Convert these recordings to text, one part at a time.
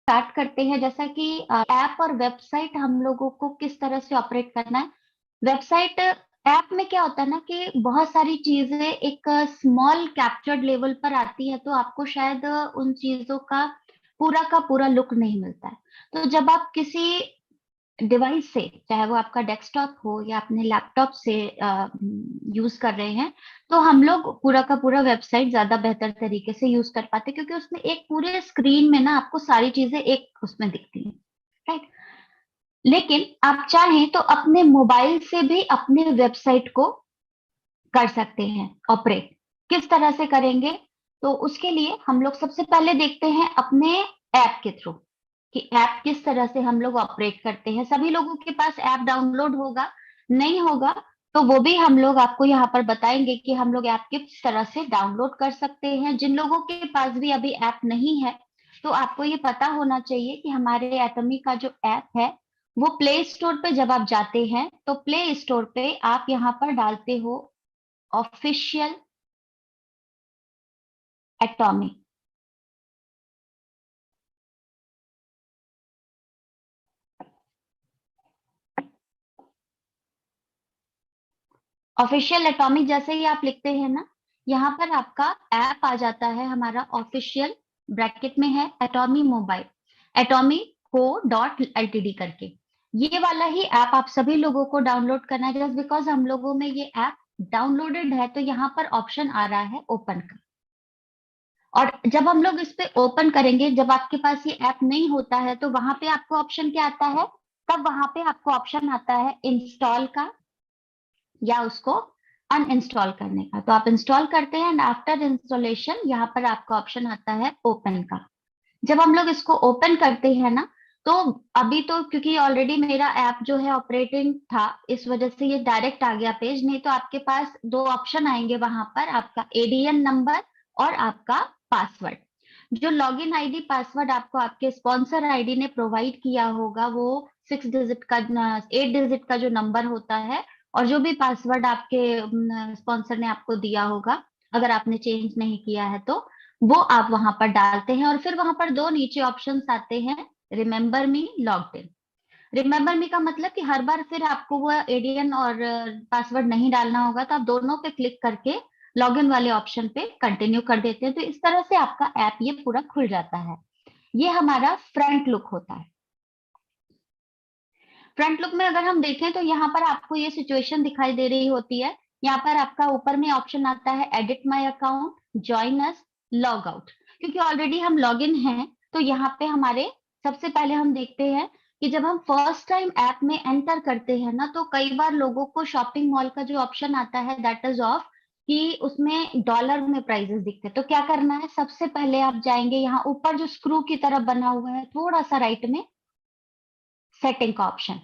Start करते हैं, जैसा कि ऐप और वेबसाइट हम लोगों को किस तरह से ऑपरेट करना है। वेबसाइट ऐप में क्या होता है ना कि बहुत सारी चीजें एक स्मॉल कैप्चर्ड लेवल पर आती है, तो आपको शायद उन चीजों का पूरा लुक नहीं मिलता है। तो जब आप किसी डिवाइस से, चाहे वो आपका डेस्कटॉप हो या अपने लैपटॉप से यूज कर रहे हैं, तो हम लोग पूरा का पूरा वेबसाइट ज्यादा बेहतर तरीके से यूज कर पाते हैं, क्योंकि उसमें एक पूरे स्क्रीन में ना आपको सारी चीजें एक उसमें दिखती हैं, राइट। लेकिन आप चाहें तो अपने मोबाइल से भी अपने वेबसाइट को कर सकते हैं ऑपरेट। किस तरह से करेंगे? तो उसके लिए हम लोग सबसे पहले देखते हैं अपने ऐप के थ्रू कि ऐप किस तरह से हम लोग ऑपरेट करते हैं। सभी लोगों के पास ऐप डाउनलोड होगा, नहीं होगा तो वो भी हम लोग आपको यहाँ पर बताएंगे कि हम लोग ऐप किस तरह से डाउनलोड कर सकते हैं। जिन लोगों के पास भी अभी ऐप नहीं है, तो आपको ये पता होना चाहिए कि हमारे एटमी का जो ऐप है, वो प्ले स्टोर पे जब आप जाते हैं तो प्ले स्टोर पे आप यहाँ पर डालते हो ऑफिशियल एटॉमी। ऑफिशियल एटॉमी जैसे ही आप लिखते हैं ना, यहाँ पर आपका ऐप आ जाता है हमारा ऑफिशियल, ब्रैकेट में है एटॉमी मोबाइल, एटॉमी को डॉट एलटीडी करके। ये वाला ही ऐप आप सभी लोगों को डाउनलोड करना है। जस्ट बिकॉज हम लोगों में ये ऐप डाउनलोडेड है, तो यहाँ पर ऑप्शन आ रहा है ओपन का। और जब हम लोग इस पे ओपन करेंगे, जब आपके पास ये ऐप नहीं होता है, तो वहां पे आपको ऑप्शन क्या आता है? तब वहां पे आपको ऑप्शन आता है इंस्टॉल का या उसको अनइंस्टॉल करने का। तो आप इंस्टॉल करते हैं एंड आफ्टर इंस्टॉलेशन यहाँ पर आपका ऑप्शन आता है ओपन का। जब हम लोग इसको ओपन करते हैं ना, तो अभी तो क्योंकि ऑलरेडी मेरा ऐप जो है ऑपरेटिंग था, इस वजह से ये डायरेक्ट आ गया पेज। नहीं तो आपके पास दो ऑप्शन आएंगे वहां पर, आपका एडीएन नंबर और आपका पासवर्ड। जो लॉगिन आईडी पासवर्ड आपको आपके स्पॉन्सर आईडी ने प्रोवाइड किया होगा, वो 6 डिजिट का 8 डिजिट का जो नंबर होता है, और जो भी पासवर्ड आपके स्पॉन्सर ने आपको दिया होगा, अगर आपने चेंज नहीं किया है तो वो आप वहां पर डालते हैं। और फिर वहां पर दो नीचे ऑप्शंस आते हैं, remember me, logged in. Remember मी का मतलब कि हर बार फिर आपको वो एडीएन और पासवर्ड नहीं डालना होगा, तो आप दोनों पे क्लिक करके लॉगिन वाले ऑप्शन पे कंटिन्यू कर देते हैं। तो इस तरह से आपका ऐप ये पूरा खुल जाता है। ये हमारा फ्रंट लुक होता है। फ्रंट लुक में अगर हम देखें तो यहाँ पर आपको ये सिचुएशन दिखाई दे रही होती है। यहाँ पर आपका ऊपर में ऑप्शन आता है edit my account, join us, log out. क्योंकि ऑलरेडी हम लॉग इन हैं, तो यहाँ पे हमारे सबसे पहले हम देखते हैं कि जब हम फर्स्ट टाइम ऐप में एंटर करते हैं ना, तो कई बार लोगों को शॉपिंग मॉल का जो ऑप्शन आता है दैट इज ऑफ, कि उसमें डॉलर में प्राइजेस दिखते हैं। तो क्या करना है, सबसे पहले आप जाएंगे यहाँ ऊपर जो स्क्रू की तरफ बना हुआ है थोड़ा सा राइट में, सेटिंग का ऑप्शन।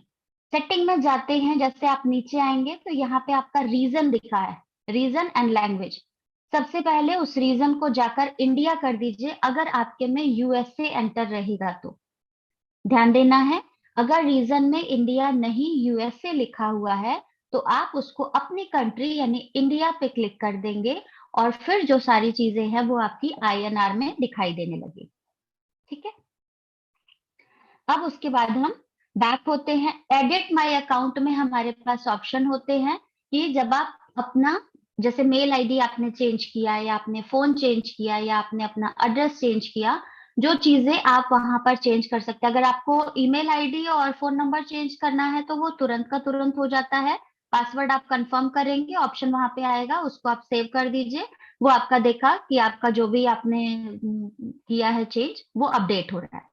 सेटिंग में जाते हैं, जैसे आप नीचे आएंगे तो यहाँ पे आपका रीजन दिखा है, रीजन एंड लैंग्वेज। सबसे पहले उस रीजन को जाकर इंडिया कर दीजिए, अगर आपके में यूएसए एंटर रहेगा तो। ध्यान देना है, अगर रीजन में इंडिया नहीं यूएसए लिखा हुआ है, तो आप उसको अपनी कंट्री यानी इंडिया पे क्लिक कर देंगे, और फिर जो सारी चीजें हैं वो आपकी आईएनआर में दिखाई देने लगी। ठीक है। अब उसके बाद हम बैक होते हैं। एडिट माय अकाउंट में हमारे पास ऑप्शन होते हैं कि जब आप अपना, जैसे मेल आईडी आपने चेंज किया, या आपने फोन चेंज किया, या आपने अपना एड्रेस चेंज किया, जो चीजें आप वहां पर चेंज कर सकते हैं। अगर आपको ईमेल आईडी और फोन नंबर चेंज करना है तो वो तुरंत का तुरंत हो जाता है। पासवर्ड आप कंफर्म करेंगे, ऑप्शन वहां पे आएगा, उसको आप सेव कर दीजिए। वो आपका देखा कि आपका जो भी आपने किया है चेंज, वो अपडेट हो रहा है।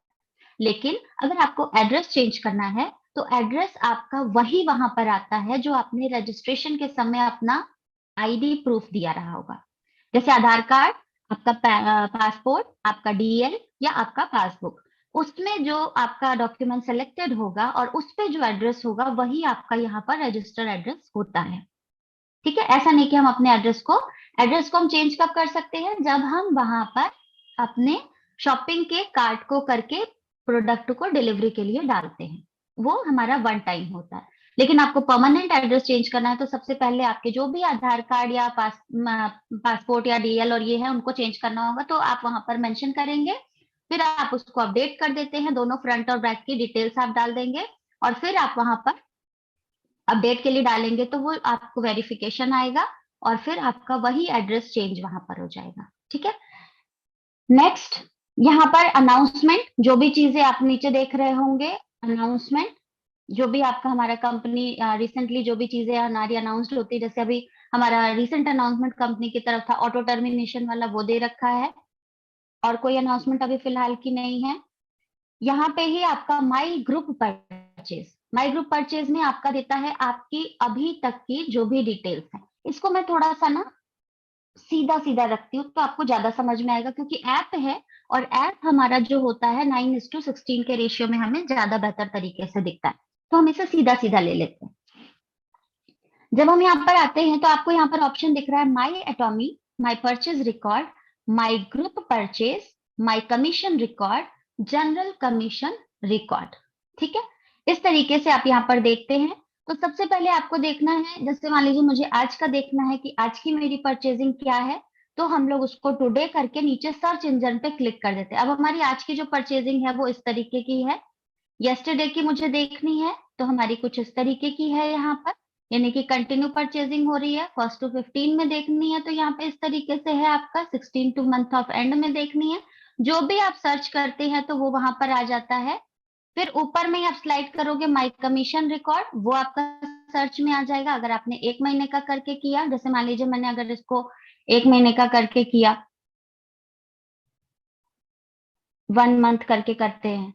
लेकिन अगर आपको एड्रेस चेंज करना है, तो एड्रेस आपका वही वहां पर आता है जो आपने रजिस्ट्रेशन के समय अपना आईडी प्रूफ दिया रहा होगा। जैसे आधार कार्ड, आपका पासपोर्ट, आपका डीएल या आपका पासबुक, उसमें जो आपका डॉक्यूमेंट सेलेक्टेड होगा और उस पे जो एड्रेस होगा, वही आपका यहाँ पर रजिस्टर्ड एड्रेस होता है। ठीक है। ऐसा नहीं कि हम अपने एड्रेस को हम चेंज कब कर सकते हैं, जब हम वहां पर अपने शॉपिंग के कार्ट को करके प्रोडक्ट को डिलीवरी के लिए डालते हैं, वो हमारा वन टाइम होता है। लेकिन आपको परमानेंट एड्रेस चेंज करना है, तो सबसे पहले आपके जो भी आधार कार्ड या पासपोर्ट या डीएल और ये है, उनको चेंज करना होगा, तो आप वहां पर मेंशन करेंगे फिर आप उसको अपडेट कर देते हैं, दोनों फ्रंट और बैक की डिटेल्स आप डाल देंगे और फिर आप वहां पर अपडेट के लिए डालेंगे तो वो आपको वेरिफिकेशन आएगा और फिर आपका वही एड्रेस चेंज वहां पर हो जाएगा। ठीक है। नेक्स्ट, यहाँ पर अनाउंसमेंट, जो भी चीजें आप नीचे देख रहे होंगे, अनाउंसमेंट, जो भी आपका हमारा कंपनी रिसेंटली जो भी चीजें हमारी अनाउंस्ड होती है, जैसे अभी हमारा रिसेंट अनाउंसमेंट कंपनी की तरफ था ऑटो टर्मिनेशन वाला, वो दे रखा है। और कोई अनाउंसमेंट अभी फिलहाल की नहीं है। यहाँ पे ही आपका माई ग्रुप परचेज, माई ग्रुप परचेज में आपका देता है आपकी अभी तक की जो भी डिटेल्स है। इसको मैं थोड़ा सा ना सीधा सीधा रखती हूँ तो आपको ज्यादा समझ में आएगा, क्योंकि ऐप है और ऐप हमारा जो होता है 9:16 के रेशियो में हमें ज्यादा बेहतर तरीके से दिखता है, तो हम इसे सीधा सीधा ले लेते हैं। जब हम यहाँ पर आते हैं तो आपको यहाँ पर ऑप्शन दिख रहा है my Atomy, my purchase record, my group purchase, my commission record, general commission record. ठीक है, इस तरीके से आप यहाँ पर देखते हैं। तो सबसे पहले आपको देखना है, जैसे मान लीजिए मुझे आज का देखना है कि आज की मेरी परचेजिंग क्या है, तो हम लोग उसको टुडे करके नीचे सर्च इंजन पे क्लिक कर देते हैं। अब हमारी आज की जो परचेजिंग है वो इस तरीके की है। यस्टरडे की मुझे देखनी है तो हमारी कुछ इस तरीके की है यहाँ पर, यानी कि कंटिन्यू परचेजिंग हो रही है। 1 to 15 में देखनी है तो यहाँ पे इस तरीके से है आपका। 16 टू मंथ ऑफ एंड में देखनी है, जो भी आप सर्च करते हैं तो वो वहां पर आ जाता है। फिर ऊपर में ही आप स्लाइड करोगे माई कमीशन रिकॉर्ड, वो आपका सर्च में आ जाएगा। अगर आपने 1 महीने का करके किया, जैसे मान लीजिए मैंने अगर इसको 1 महीने का करके किया, 1 मंथ करके करते हैं,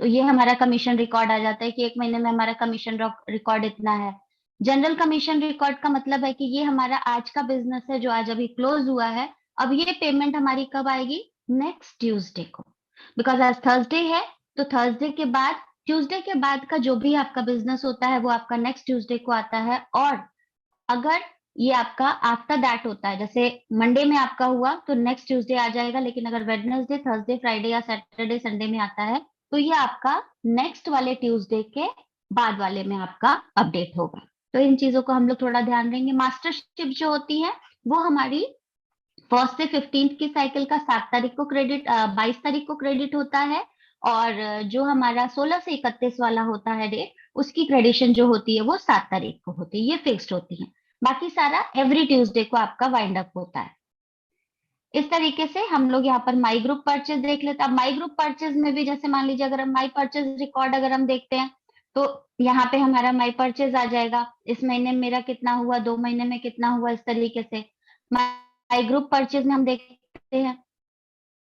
तो ये हमारा कमीशन रिकॉर्ड आ जाता है कि 1 महीने में हमारा कमीशन रिकॉर्ड इतना है। जनरल कमीशन रिकॉर्ड का मतलब है कि ये हमारा आज का बिजनेस है जो आज अभी क्लोज हुआ है। अब ये पेमेंट हमारी कब आएगी? नेक्स्ट ट्यूसडे को, बिकॉज आज थर्सडे है। तो थर्सडे के बाद, ट्यूसडे के बाद का जो भी आपका बिजनेस होता है वो आपका नेक्स्ट ट्यूसडे को आता है। और अगर ये आपका आफ्टर दैट होता है, जैसे मंडे में आपका हुआ तो नेक्स्ट ट्यूसडे आ जाएगा, लेकिन अगर वेडनेसडे, थर्सडे, फ्राइडे या सैटरडे, संडे में आता है तो ये आपका नेक्स्ट वाले ट्यूसडे के बाद वाले में आपका अपडेट होगा। तो इन चीजों को हम लोग थोड़ा ध्यान देंगे। मास्टरशिप जो होती है वो हमारी 1st से 15th की साइकिल का 7 तारीख को क्रेडिट, 22 तारीख को क्रेडिट होता है। और जो हमारा 16 से 31 वाला होता है डेट, उसकी क्रेडिशन जो होती है वो 7 तारीख को होती है, ये फिक्स्ड होती है। बाकी सारा एवरी ट्यूसडे को आपका वाइंड अप होता है। इस तरीके से हम लोग यहाँ पर माई ग्रुप परचेज देख लेते हैं। अब माई ग्रुप परचेज में भी जैसे मान लीजिए अगर हम माई परचेज रिकॉर्ड अगर हम देखते हैं तो यहाँ पे हमारा माई परचेज आ जाएगा, इस महीने में मेरा कितना हुआ, 2 महीने में कितना हुआ, इस तरीके से। माई ग्रुप परचेज में हम देखते हैं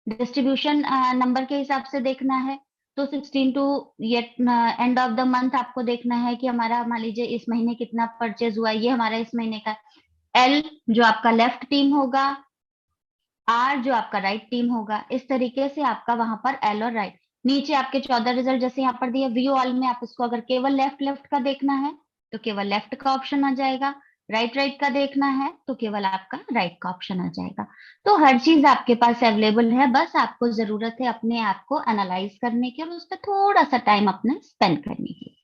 डिस्ट्रीब्यूशन नंबर के हिसाब से देखना है, तो 16 to end of the month आपको देखना है कि हमारा मान लीजिए इस महीने कितना परचेज हुआ, ये हमारा इस महीने का। एल जो आपका लेफ्ट टीम होगा, आर जो आपका राइट टीम होगा, इस तरीके से आपका वहां पर एल और राइट। नीचे आपके 14 रिजल्ट जैसे यहाँ पर दिए, व्यू ऑल में आप इसको अगर केवल लेफ्ट लेफ्ट का देखना है तो केवल लेफ्ट का ऑप्शन आ जाएगा, राइट राइट का देखना है तो केवल आपका राइट का ऑप्शन आ जाएगा। तो हर चीज आपके पास अवेलेबल है, बस आपको जरूरत है अपने आप को एनालाइज करने की और उस पर थोड़ा सा टाइम अपना स्पेंड करने की।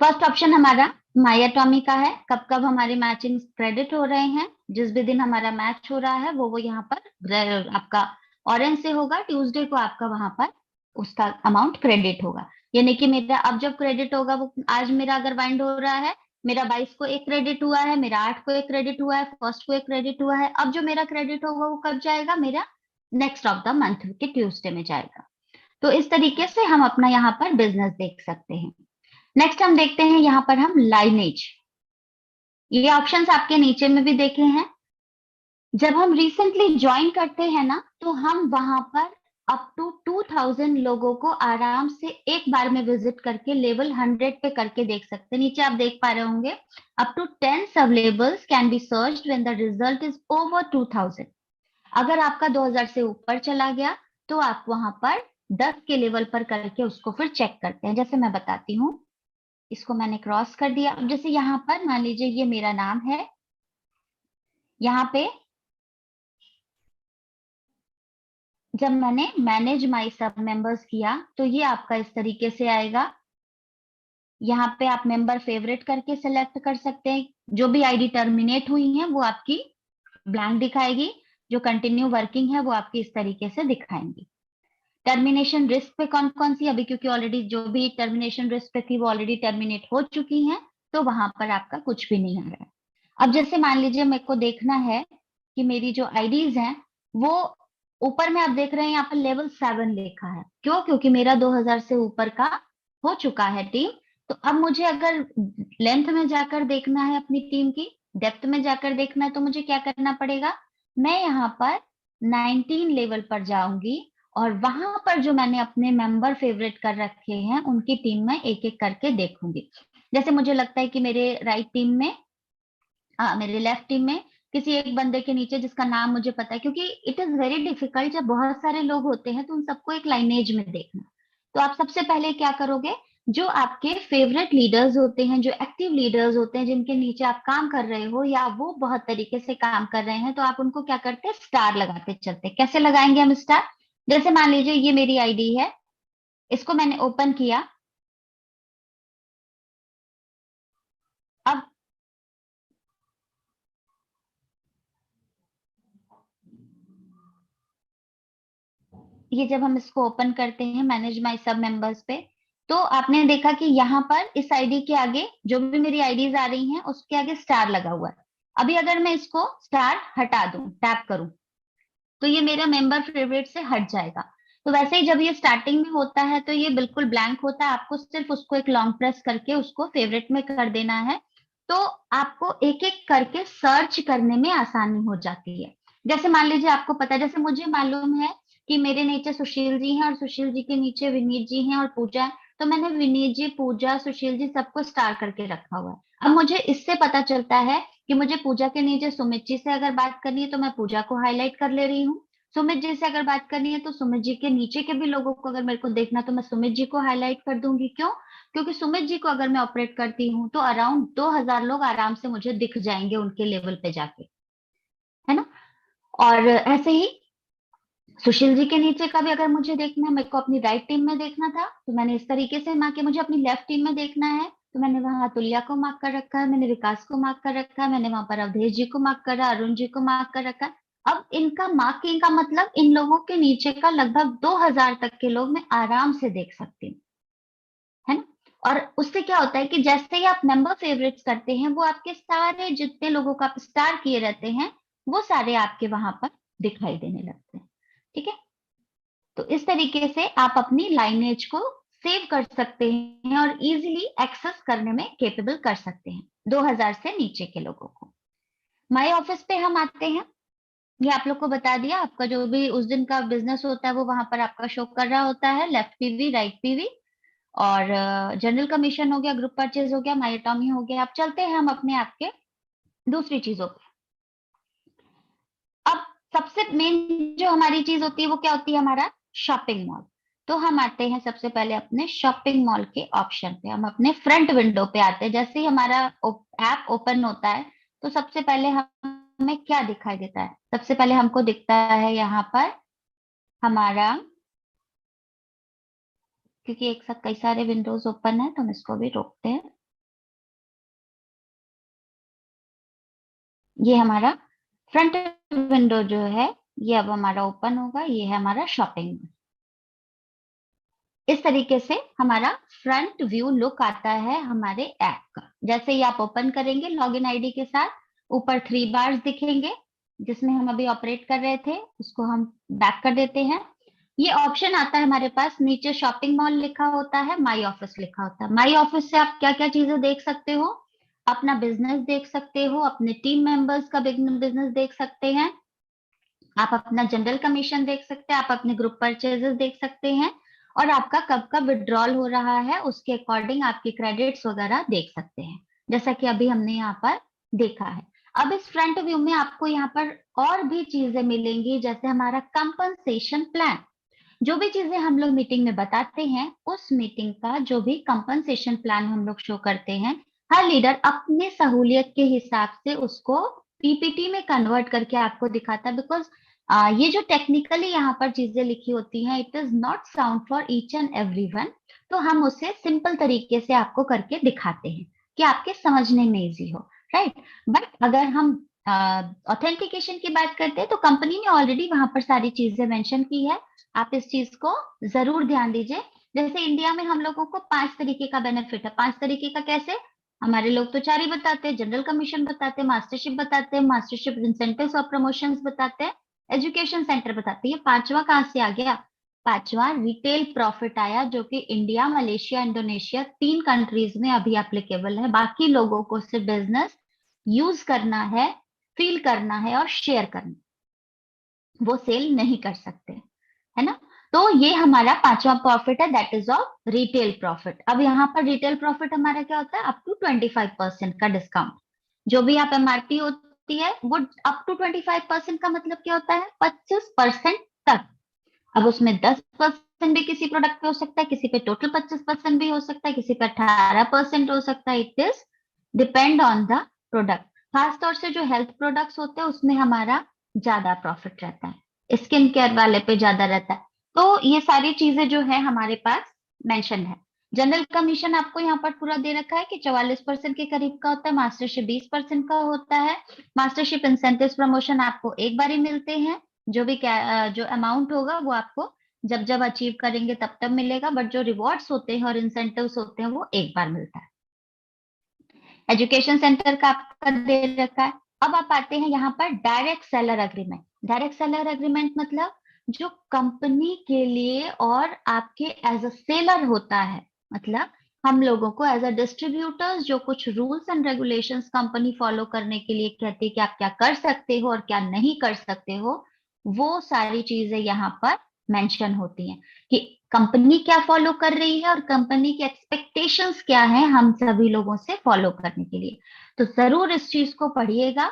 फर्स्ट ऑप्शन हमारा माई एटॉमी का है, कब कब हमारे मैचिंग क्रेडिट हो रहे हैं, जिस भी दिन हमारा मैच हो रहा है वो यहाँ पर आपका ऑरेंज से होगा, ट्यूसडे को आपका वहां पर उसका अमाउंट क्रेडिट होगा। यानी कि मेरा अब जब क्रेडिट होगा वो आज मेरा अगर वाइंड हो रहा है, मेरा 22 को एक क्रेडिट हुआ है, मेरा 8 को एक क्रेडिट हुआ है, फर्स्ट को एक क्रेडिट हुआ है, अब जो मेरा क्रेडिट होगा वो कब जाएगा? मेरा नेक्स्ट ऑफ द मंथ के ट्यूसडे में जाएगा। तो इस तरीके से हम अपना यहाँ पर बिजनेस देख सकते हैं। नेक्स्ट हम देखते हैं यहाँ पर हम लाइनेज, ये ऑप्शंस आपके नीचे में भी देखे हैं। जब हम रिसेंटली ज्वाइन करते हैं ना तो हम वहां पर अप टू 2000 लोगों को आराम से एक बार में विजिट करके लेवल 100 पे करके देख सकते हैं। नीचे आप देख पा रहे होंगे अप टू 10 सब labels can be searched when the result is over 2000। अगर आपका 2000 से ऊपर चला गया तो आप वहां पर 10 के लेवल पर करके उसको फिर चेक करते हैं। जैसे मैं बताती हूँ, इसको मैंने क्रॉस कर दिया। अब जैसे यहाँ पर मान लीजिए ये मेरा नाम है, यहाँ पे जब मैंने मैनेज माई सब मेंबर्स किया तो ये आपका इस तरीके से आएगा। यहाँ पे आप मेंबर फेवरेट करके सिलेक्ट कर सकते हैं, जो भी आईडी टर्मिनेट हुई है वो आपकी ब्लैंक दिखाएगी, जो कंटिन्यू वर्किंग है वो आपकी इस तरीके से दिखाएंगी। टर्मिनेशन रिस्क पे कौन कौन सी, अभी क्योंकि ऑलरेडी जो भी टर्मिनेशन रिस्क पे थी वो ऑलरेडी टर्मिनेट हो चुकी हैं, तो वहां पर आपका कुछ भी नहीं आ रहा है। अब जैसे मान लीजिए मेरे को देखना है कि मेरी जो आईडीज हैं वो ऊपर में आप देख रहे हैं यहाँ पर लेवल 7 लिखा है, क्यों? क्योंकि मेरा 2000 से ऊपर का हो चुका है टीम। तो अब मुझे अगर लेंथ में जाकर देखना है अपनी टीम की, डेप्थ में जाकर देखना है, तो मुझे क्या करना पड़ेगा? मैं यहाँ पर 19 लेवल पर जाऊंगी और वहां पर जो मैंने अपने मेंबर फेवरेट कर रखे हैं उनकी टीम में एक एक करके देखूंगी। जैसे मुझे लगता है कि मेरे राइट टीम में, मेरे लेफ्ट टीम में किसी एक बंदे के नीचे जिसका नाम मुझे पता है, क्योंकि इट इज वेरी डिफिकल्ट जब बहुत सारे लोग होते हैं तो उन सबको एक लाइनेज में देखना। तो आप सबसे पहले क्या करोगे? जो आपके फेवरेट लीडर्स होते हैं, जो एक्टिव लीडर्स होते हैं, जिनके नीचे आप काम कर रहे हो या वो बहुत तरीके से काम कर रहे हैं, तो आप उनको क्या करते हैं? स्टार लगाते चलते। कैसे लगाएंगे हम स्टार? जैसे मान लीजिए ये मेरी आईडी है, इसको मैंने ओपन किया। अब ये जब हम इसको ओपन करते हैं मैनेज माय सब मेंबर्स पे, तो आपने देखा कि यहाँ पर इस आईडी के आगे जो भी मेरी आईडीज आ रही हैं उसके आगे स्टार लगा हुआ है। अभी अगर मैं इसको स्टार हटा दूं, टैप करूं, तो ये मेरा मेंबर फेवरेट से हट जाएगा। तो वैसे ही जब ये स्टार्टिंग में होता है तो ये बिल्कुल ब्लैंक होता है, आपको सिर्फ उसको एक लॉन्ग प्रेस करके उसको फेवरेट में कर देना है। तो आपको एक एक करके सर्च करने में आसानी हो जाती है। जैसे मान लीजिए आपको पता है, जैसे मुझे मालूम है कि मेरे नीचे सुशील जी हैं और सुशील जी के नीचे विनीत जी हैं और पूजा है, तो मैंने विनीत जी, पूजा, सुशील जी सबको स्टार करके रखा हुआ है। अब मुझे इससे पता चलता है कि मुझे पूजा के नीचे सुमित जी से अगर बात करनी है तो मैं पूजा को हाईलाइट कर ले रही हूँ। सुमित जी से अगर बात करनी है तो सुमित जी के नीचे के भी लोगों को अगर मेरे को देखना तो मैं सुमित जी को हाईलाइट कर दूंगी। क्यों? क्योंकि सुमित जी को अगर मैं ऑपरेट करती हूँ तो अराउंड 2000 लोग आराम से मुझे दिख जाएंगे उनके लेवल पे जाके, है ना? और ऐसे ही सुशील जी के नीचे का भी अगर मुझे देखना है, मेरे को अपनी राइट टीम में देखना था तो मैंने इस तरीके से मार्क किया। मुझे अपनी लेफ्ट टीम में देखना है तो मैंने वहां तुलिया को मार्क कर रखा है, मैंने विकास को मार्क कर रखा है, मैंने वहां पर अवधेश जी को मार्क करा, अरुण जी को मार्क कर रखा है। अब इनका मार्किंग का मतलब इन लोगों के नीचे का लगभग 2000 तक के लोग मैं आराम से देख सकती हूँ, है ना? और उससे क्या होता है कि जैसे ही आप मेंबर फेवरेट्स करते हैं वो आपके सारे जितने लोगों का आप स्टार किए रहते हैं वो सारे आपके वहां पर दिखाई देने लगते हैं। ठीक है? तो इस तरीके से आप अपनी लाइनेज को सेव कर सकते हैं और इजीली एक्सेस करने में केपेबल कर सकते हैं 2000 से नीचे के लोगों को। माई ऑफिस पे हम आते हैं। ये आप लोग को बता दिया, आपका जो भी उस दिन का बिजनेस होता है वो वहां पर आपका शो कर रहा होता है, लेफ्ट पीवी, राइट पीवी। और जनरल कमीशन हो गया, ग्रुप परचेज हो गया, माई अटॉमी हो गया। अब चलते हैं हम अपने आपके दूसरी चीजों पे। अब सबसे मेन जो हमारी चीज होती है वो क्या होती है? हमारा शॉपिंग मॉल। तो हम आते हैं सबसे पहले अपने शॉपिंग मॉल के ऑप्शन पे, हम अपने फ्रंट विंडो पे आते हैं। जैसे ही हमारा ऐप ओपन होता है तो सबसे पहले हमें क्या दिखाई देता है? सबसे पहले हमको दिखता है यहाँ पर हमारा, क्योंकि एक साथ कई सारे विंडोज ओपन है तो हम इसको भी रोकते हैं। ये हमारा फ्रंट विंडो जो है ये अब हमारा ओपन होगा। ये है हमारा शॉपिंग। इस तरीके से हमारा फ्रंट व्यू लुक आता है हमारे ऐप का। जैसे ही आप ओपन करेंगे लॉगिन आईडी के साथ, ऊपर 3 बार्स दिखेंगे जिसमें हम अभी ऑपरेट कर रहे थे, उसको हम बैक कर देते हैं। ये ऑप्शन आता है हमारे पास, नीचे शॉपिंग मॉल लिखा होता है, माई ऑफिस लिखा होता है। माई ऑफिस से आप क्या क्या चीजें देख सकते हो? अपना बिजनेस देख सकते हो, अपने टीम मेंबर्स का बिजनेस देख सकते हैं, आप अपना जनरल कमीशन देख सकते हैं, आप अपने ग्रुप परचेजेस देख सकते हैं, और आपका कब कब विड्रॉल हो रहा है उसके अकॉर्डिंग आपके क्रेडिट्स वगैरह देख सकते हैं, जैसा कि अभी हमने यहाँ पर देखा है। अब इस फ्रंट व्यू में आपको यहाँ पर और भी चीजें मिलेंगी, जैसे हमारा कंपनसेशन प्लान। जो भी चीजें हम लोग मीटिंग में बताते हैं उस मीटिंग का जो भी कंपनसेशन प्लान हम लोग शो करते हैं, हर लीडर अपने सहूलियत के हिसाब से उसको पीपीटी में कन्वर्ट करके आपको दिखाता है। बिकॉज ये जो टेक्निकली यहाँ पर चीजें लिखी होती हैं, it is not sound for each and everyone. तो हम उसे सिंपल तरीके से आपको करके दिखाते हैं कि आपके समझने में इजी हो, राइट? बट अगर हम ऑथेंटिकेशन की बात करते हैं तो कंपनी ने ऑलरेडी वहां पर सारी चीजें मेंशन की है। आप इस चीज को जरूर ध्यान दीजिए। जैसे इंडिया में हम लोगों को 5 तरीके का बेनिफिट है। 5 तरीके का कैसे? हमारे लोग तो 4 ही बताते हैं। जनरल कमीशन बताते हैं, मास्टरशिप बताते हैं, मास्टरशिप इंसेंटिव्स और प्रमोशंस बताते हैं, एजुकेशन सेंटर बताते हैं। ये पांचवा कहाँ से आ गया? पांचवा रिटेल प्रॉफिट आया, जो कि इंडिया, मलेशिया, इंडोनेशिया 3 कंट्रीज में अभी एप्लीकेबल है। बाकी लोगों को सिर्फ बिजनेस यूज करना है, फील करना है और शेयर करना, वो सेल नहीं कर सकते, है ना। तो ये हमारा पांचवा प्रॉफिट है, that is of retail profit. अब यहाँ पर रिटेल प्रॉफिट हमारा क्या होता है? अप टू 25% का डिस्काउंट। जो भी आप एमआरपी होती है वो अप टू 25% का मतलब क्या होता है? 25% तक। अब उसमें 10% भी किसी प्रोडक्ट पे हो सकता है, किसी पे टोटल 25% भी हो सकता है, किसी पे 18% हो सकता है। It is depend on the product. खासतौर से जो हेल्थ प्रोडक्ट्स होते हैं उसमें हमारा ज्यादा प्रॉफिट रहता है, स्किन केयर वाले पे ज्यादा रहता है। तो ये सारी चीजें जो है हमारे पास मेंशन है। जनरल कमीशन आपको यहाँ पर पूरा दे रखा है कि 44% के करीब का होता है, मास्टरशिप 20% का होता है। मास्टरशिप इंसेंटिव प्रमोशन आपको एक बार ही मिलते हैं। जो भी जो अमाउंट होगा वो आपको जब जब अचीव करेंगे तब तब मिलेगा, बट जो रिवॉर्ड्स होते हैं और इंसेंटिव्स होते हैं वो एक बार मिलता है। एजुकेशन सेंटर का आपका दे रखा है। अब आप आते हैं यहाँ पर direct seller agreement. Direct seller agreement मतलब जो कंपनी के लिए और आपके एज अ सेलर होता है, मतलब हम लोगों को एज अ डिस्ट्रीब्यूटर्स जो कुछ rules and regulations company follow करने के लिए कहती है कि आप क्या कर सकते हो और क्या नहीं कर सकते हो, वो सारी चीजें यहाँ पर मेंशन होती हैं कि कंपनी क्या फॉलो कर रही है और कंपनी के एक्सपेक्टेशंस क्या है हम सभी लोगों से फॉलो करने के लिए। तो जरूर इस चीज को पढ़िएगा,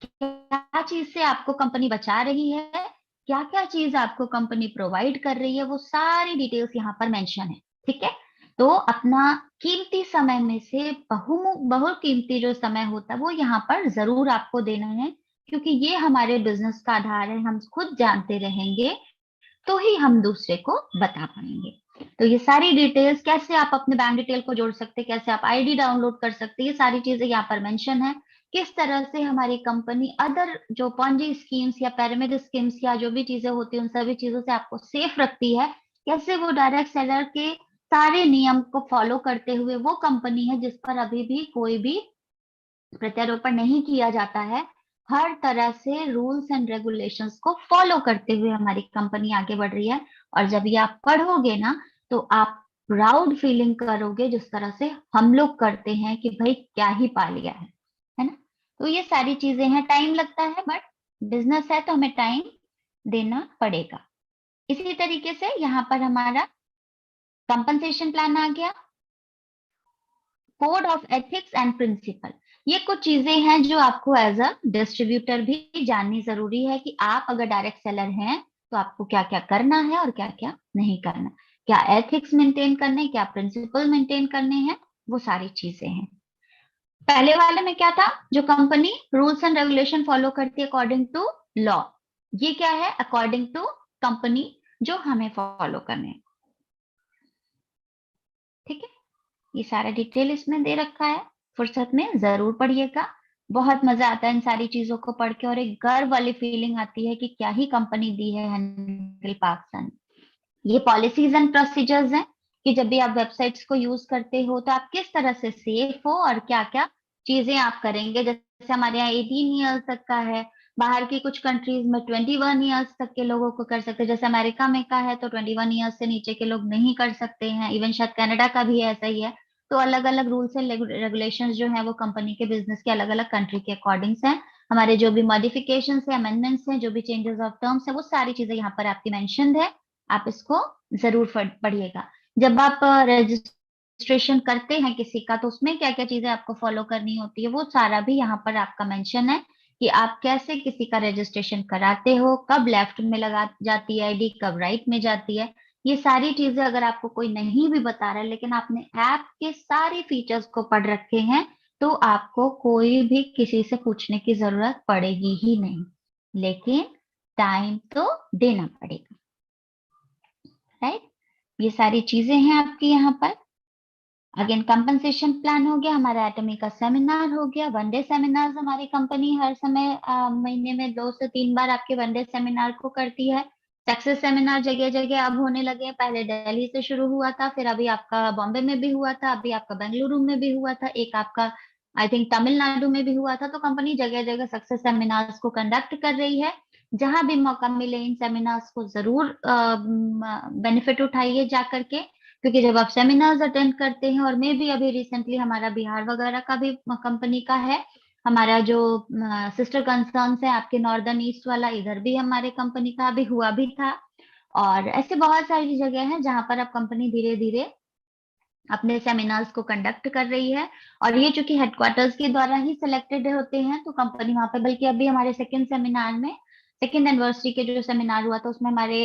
क्या चीज से आपको कंपनी बचा रही है, क्या क्या चीज आपको कंपनी प्रोवाइड कर रही है, वो सारी डिटेल्स यहाँ पर मेंशन है। ठीक है। तो अपना कीमती समय में से बहुकीमती जो समय होता है वो यहाँ पर जरूर आपको देना है, क्योंकि ये हमारे बिजनेस का आधार है। हम खुद जानते रहेंगे तो ही हम दूसरे को बता पाएंगे। तो ये सारी डिटेल्स, कैसे आप अपने बैंक डिटेल को जोड़ सकते हैं, कैसे आप आईडी डाउनलोड कर सकते हैं, ये सारी चीजें यहाँ पर मेंशन है। किस तरह से हमारी कंपनी अदर जो पॉन्जी स्कीम्स या पिरामिड स्कीम्स या जो भी चीजें होती है उन सभी चीजों से आपको सेफ रखती है, कैसे वो डायरेक्ट सेलर के सारे नियम को फॉलो करते हुए वो कंपनी है जिस पर अभी भी कोई भी प्रत्यारोपण नहीं किया जाता है, हर तरह से रूल्स एंड रेगुलेशंस को फॉलो करते हुए हमारी कंपनी आगे बढ़ रही है। और जब ये आप पढ़ोगे ना तो आप प्राउड फीलिंग करोगे, जिस तरह से हम लोग करते हैं कि भाई क्या ही पा लिया है ना। तो ये सारी चीजें हैं, टाइम लगता है बट बिजनेस है तो हमें टाइम देना पड़ेगा। इसी तरीके से यहाँ पर हमारा कंपनसेशन प्लान आ गया, code of ethics and principle. ये कुछ चीजें हैं जो आपको एज अ डिस्ट्रीब्यूटर भी जाननी जरूरी है कि आप अगर डायरेक्ट सेलर हैं तो आपको क्या क्या करना है और क्या क्या नहीं करना, क्या एथिक्स मेंटेन करने, क्या प्रिंसिपल मेंटेन करने हैं, वो सारी चीजें हैं। पहले वाले में क्या था? जो company rules and regulation follow करती है अकॉर्डिंग टू लॉ, ये क्या है? अकॉर्डिंग टू कंपनी, जो हमें फॉलो करने हैं। ठीक है। ये सारा डिटेल इसमें दे रखा है, फुर्सत में जरूर पढ़िएगा। बहुत मजा आता है इन सारी चीजों को पढ़ के और एक गर्व वाली फीलिंग आती है कि क्या ही कंपनी दी है हेनरी पार्क्सन। ये पॉलिसीज एंड प्रोसीजर्स हैं कि जब भी आप वेबसाइट्स को यूज करते हो तो आप किस तरह से सेफ हो और क्या क्या चीजें आप करेंगे। जैसे हमारे यहाँ 18 ईयर्स तक का है, बाहर की कुछ कंट्रीज में 21 ईयर्स तक के लोगों को कर सकते हैं। जैसे अमेरिका में का है तो 21 ईयर्स से नीचे के लोग नहीं कर सकते हैं। इवन शायद कनाडा का भी ऐसा ही है। तो अलग अलग रूल्स एंड रेगुलेशंस जो है वो कंपनी के बिजनेस के अलग अलग कंट्री के अकॉर्डिंग है। हमारे जो भी मॉडिफिकेशन है, अमेंडमेंट्स हैं, जो भी चेंजेस ऑफ टर्म्स है, वो सारी चीजें यहाँ पर आपकी मेंशन है। आप इसको जरूर पढ़िएगा। जब आप रजिस्ट्रेशन करते हैं किसी का तो उसमें क्या क्या चीजें आपको फॉलो करनी होती है वो सारा भी यहाँ पर आपका मेंशन है कि आप कैसे किसी का रजिस्ट्रेशन कराते हो, कब लेफ्ट में लगा जाती है आईडी, कब राइट में जाती है। ये सारी चीजें अगर आपको कोई नहीं भी बता रहा है लेकिन आपने ऐप के सारे फीचर्स को पढ़ रखे हैं तो आपको कोई भी किसी से पूछने की जरूरत पड़ेगी ही नहीं, लेकिन टाइम तो देना पड़ेगा। राइट। ये सारी चीजें हैं आपकी यहाँ पर। अगेन कंपनसेशन प्लान हो गया, हमारा एटमी का सेमिनार हो गया, वनडे सेमिनार हमारी कंपनी हर समय महीने में 2 से 3 बार आपके वनडे सेमिनार को करती है। सक्सेस सेमिनार जगह जगह अब होने लगे हैं। पहले दिल्ली से शुरू हुआ था, फिर अभी आपका बॉम्बे में भी हुआ था, अभी आपका बेंगलुरु में भी हुआ था, एक आपका आई थिंक तमिलनाडु में भी हुआ था। तो कंपनी जगह जगह सक्सेस सेमिनार्स को कंडक्ट कर रही है। जहां भी मौका मिले इन सेमिनार्स को जरूर बेनिफिट उठाइए जा करके, क्योंकि जब आप सेमिनार्स अटेंड करते हैं, और मैं भी अभी रिसेंटली हमारा बिहार वगैरह का भी कंपनी का है, हमारा जो सिस्टर कंसर्न्स है आपके नॉर्दर्न ईस्ट वाला, इधर भी हमारे कंपनी का अभी हुआ भी था। और ऐसे बहुत सारी जगह हैं जहां पर अब कंपनी धीरे धीरे अपने सेमिनार्स को कंडक्ट कर रही है। और ये चूंकि हेडक्वार्टर्स के द्वारा ही सिलेक्टेड होते हैं, तो कंपनी वहां पे, बल्कि अभी हमारे सेकंड सेमिनार में, सेकंड एनिवर्सरी के जो सेमिनार हुआ था उसमें हमारे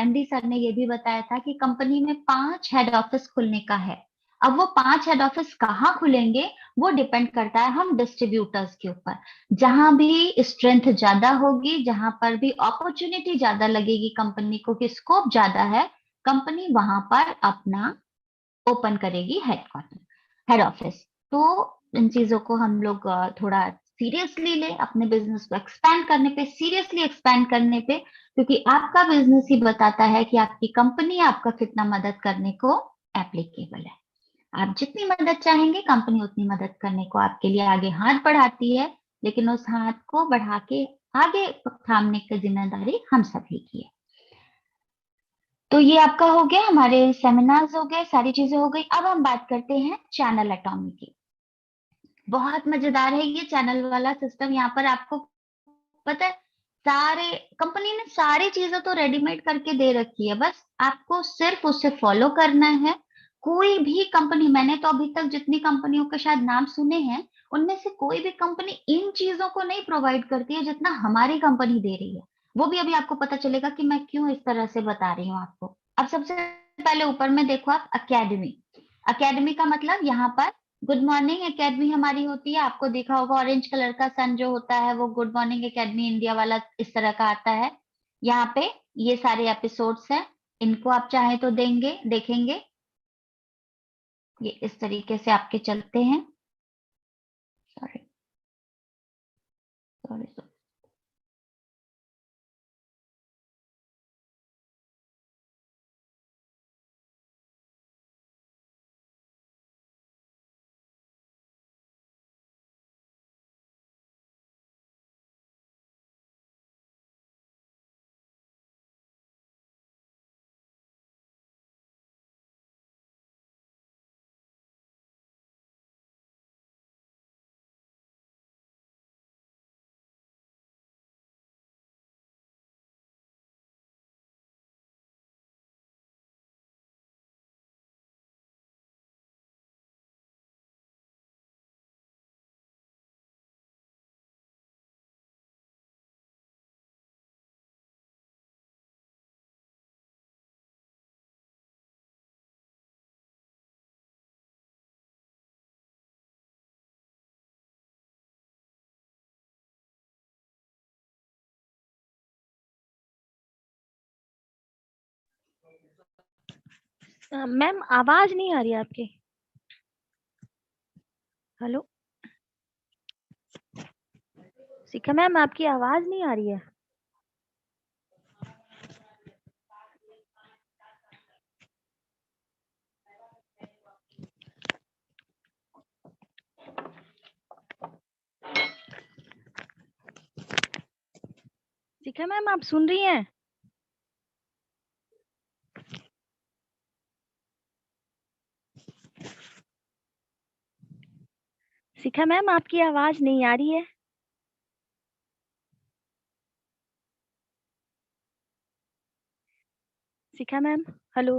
एमडी सर ने ये भी बताया था कि कंपनी में 5 हेड ऑफिस खुलने का है। अब वो 5 हेड ऑफिस कहाँ खुलेंगे वो डिपेंड करता है हम डिस्ट्रीब्यूटर्स के ऊपर। जहां भी स्ट्रेंथ ज्यादा होगी, जहां पर भी अपॉर्चुनिटी ज्यादा लगेगी कंपनी को, कि स्कोप ज्यादा है, कंपनी वहां पर अपना ओपन करेगी हेडक्वार्टर, हेड ऑफिस। तो इन चीजों को हम लोग थोड़ा सीरियसली ले, अपने बिजनेस को एक्सपैंड करने पे, सीरियसली एक्सपैंड करने पे, क्योंकि आपका बिजनेस ही बताता है कि आपकी कंपनी आपका कितना मदद करने को एप्लीकेबल है। आप जितनी मदद चाहेंगे कंपनी उतनी मदद करने को आपके लिए आगे हाथ बढ़ाती है, लेकिन उस हाथ को बढ़ा के आगे थामने की जिम्मेदारी हम सभी की है। तो ये आपका हो गया, हमारे सेमिनार्स हो गए, सारी चीजें हो गई। अब हम बात करते हैं चैनल अटॉमी की। बहुत मजेदार है ये चैनल वाला सिस्टम। यहाँ पर आपको पता है, सारे कंपनी ने सारी चीजें तो रेडीमेड करके दे रखी है, बस आपको सिर्फ उसे फॉलो करना है। कोई भी कंपनी, मैंने तो अभी तक जितनी कंपनियों के शायद नाम सुने हैं, उनमें से कोई भी कंपनी इन चीजों को नहीं प्रोवाइड करती है जितना हमारी कंपनी दे रही है। वो भी अभी आपको पता चलेगा कि मैं क्यों इस तरह से बता रही हूँ आपको। अब सबसे पहले ऊपर में देखो आप, अकेडमी। अकेडमी का मतलब यहाँ पर गुड मॉर्निंग एकेडमी हमारी होती है। आपको देखा होगा ऑरेंज कलर का सन जो होता है वो गुड मॉर्निंग एकेडमी इंडिया वाला इस तरह का आता है। यहाँ पे ये सारे एपिसोड्स हैं, इनको आप चाहे तो देंगे, देखेंगे। ये इस तरीके से आपके चलते हैं। सॉरी, सॉरी, मैम आवाज नहीं आ रही है आपकी। हेलो शिखा मैम, आपकी आवाज नहीं आ रही है। शिखा मैम, आप सुन रही हैं? शिखा मैम, आपकी आवाज नहीं आ रही है। शिखा मैम, हेलो।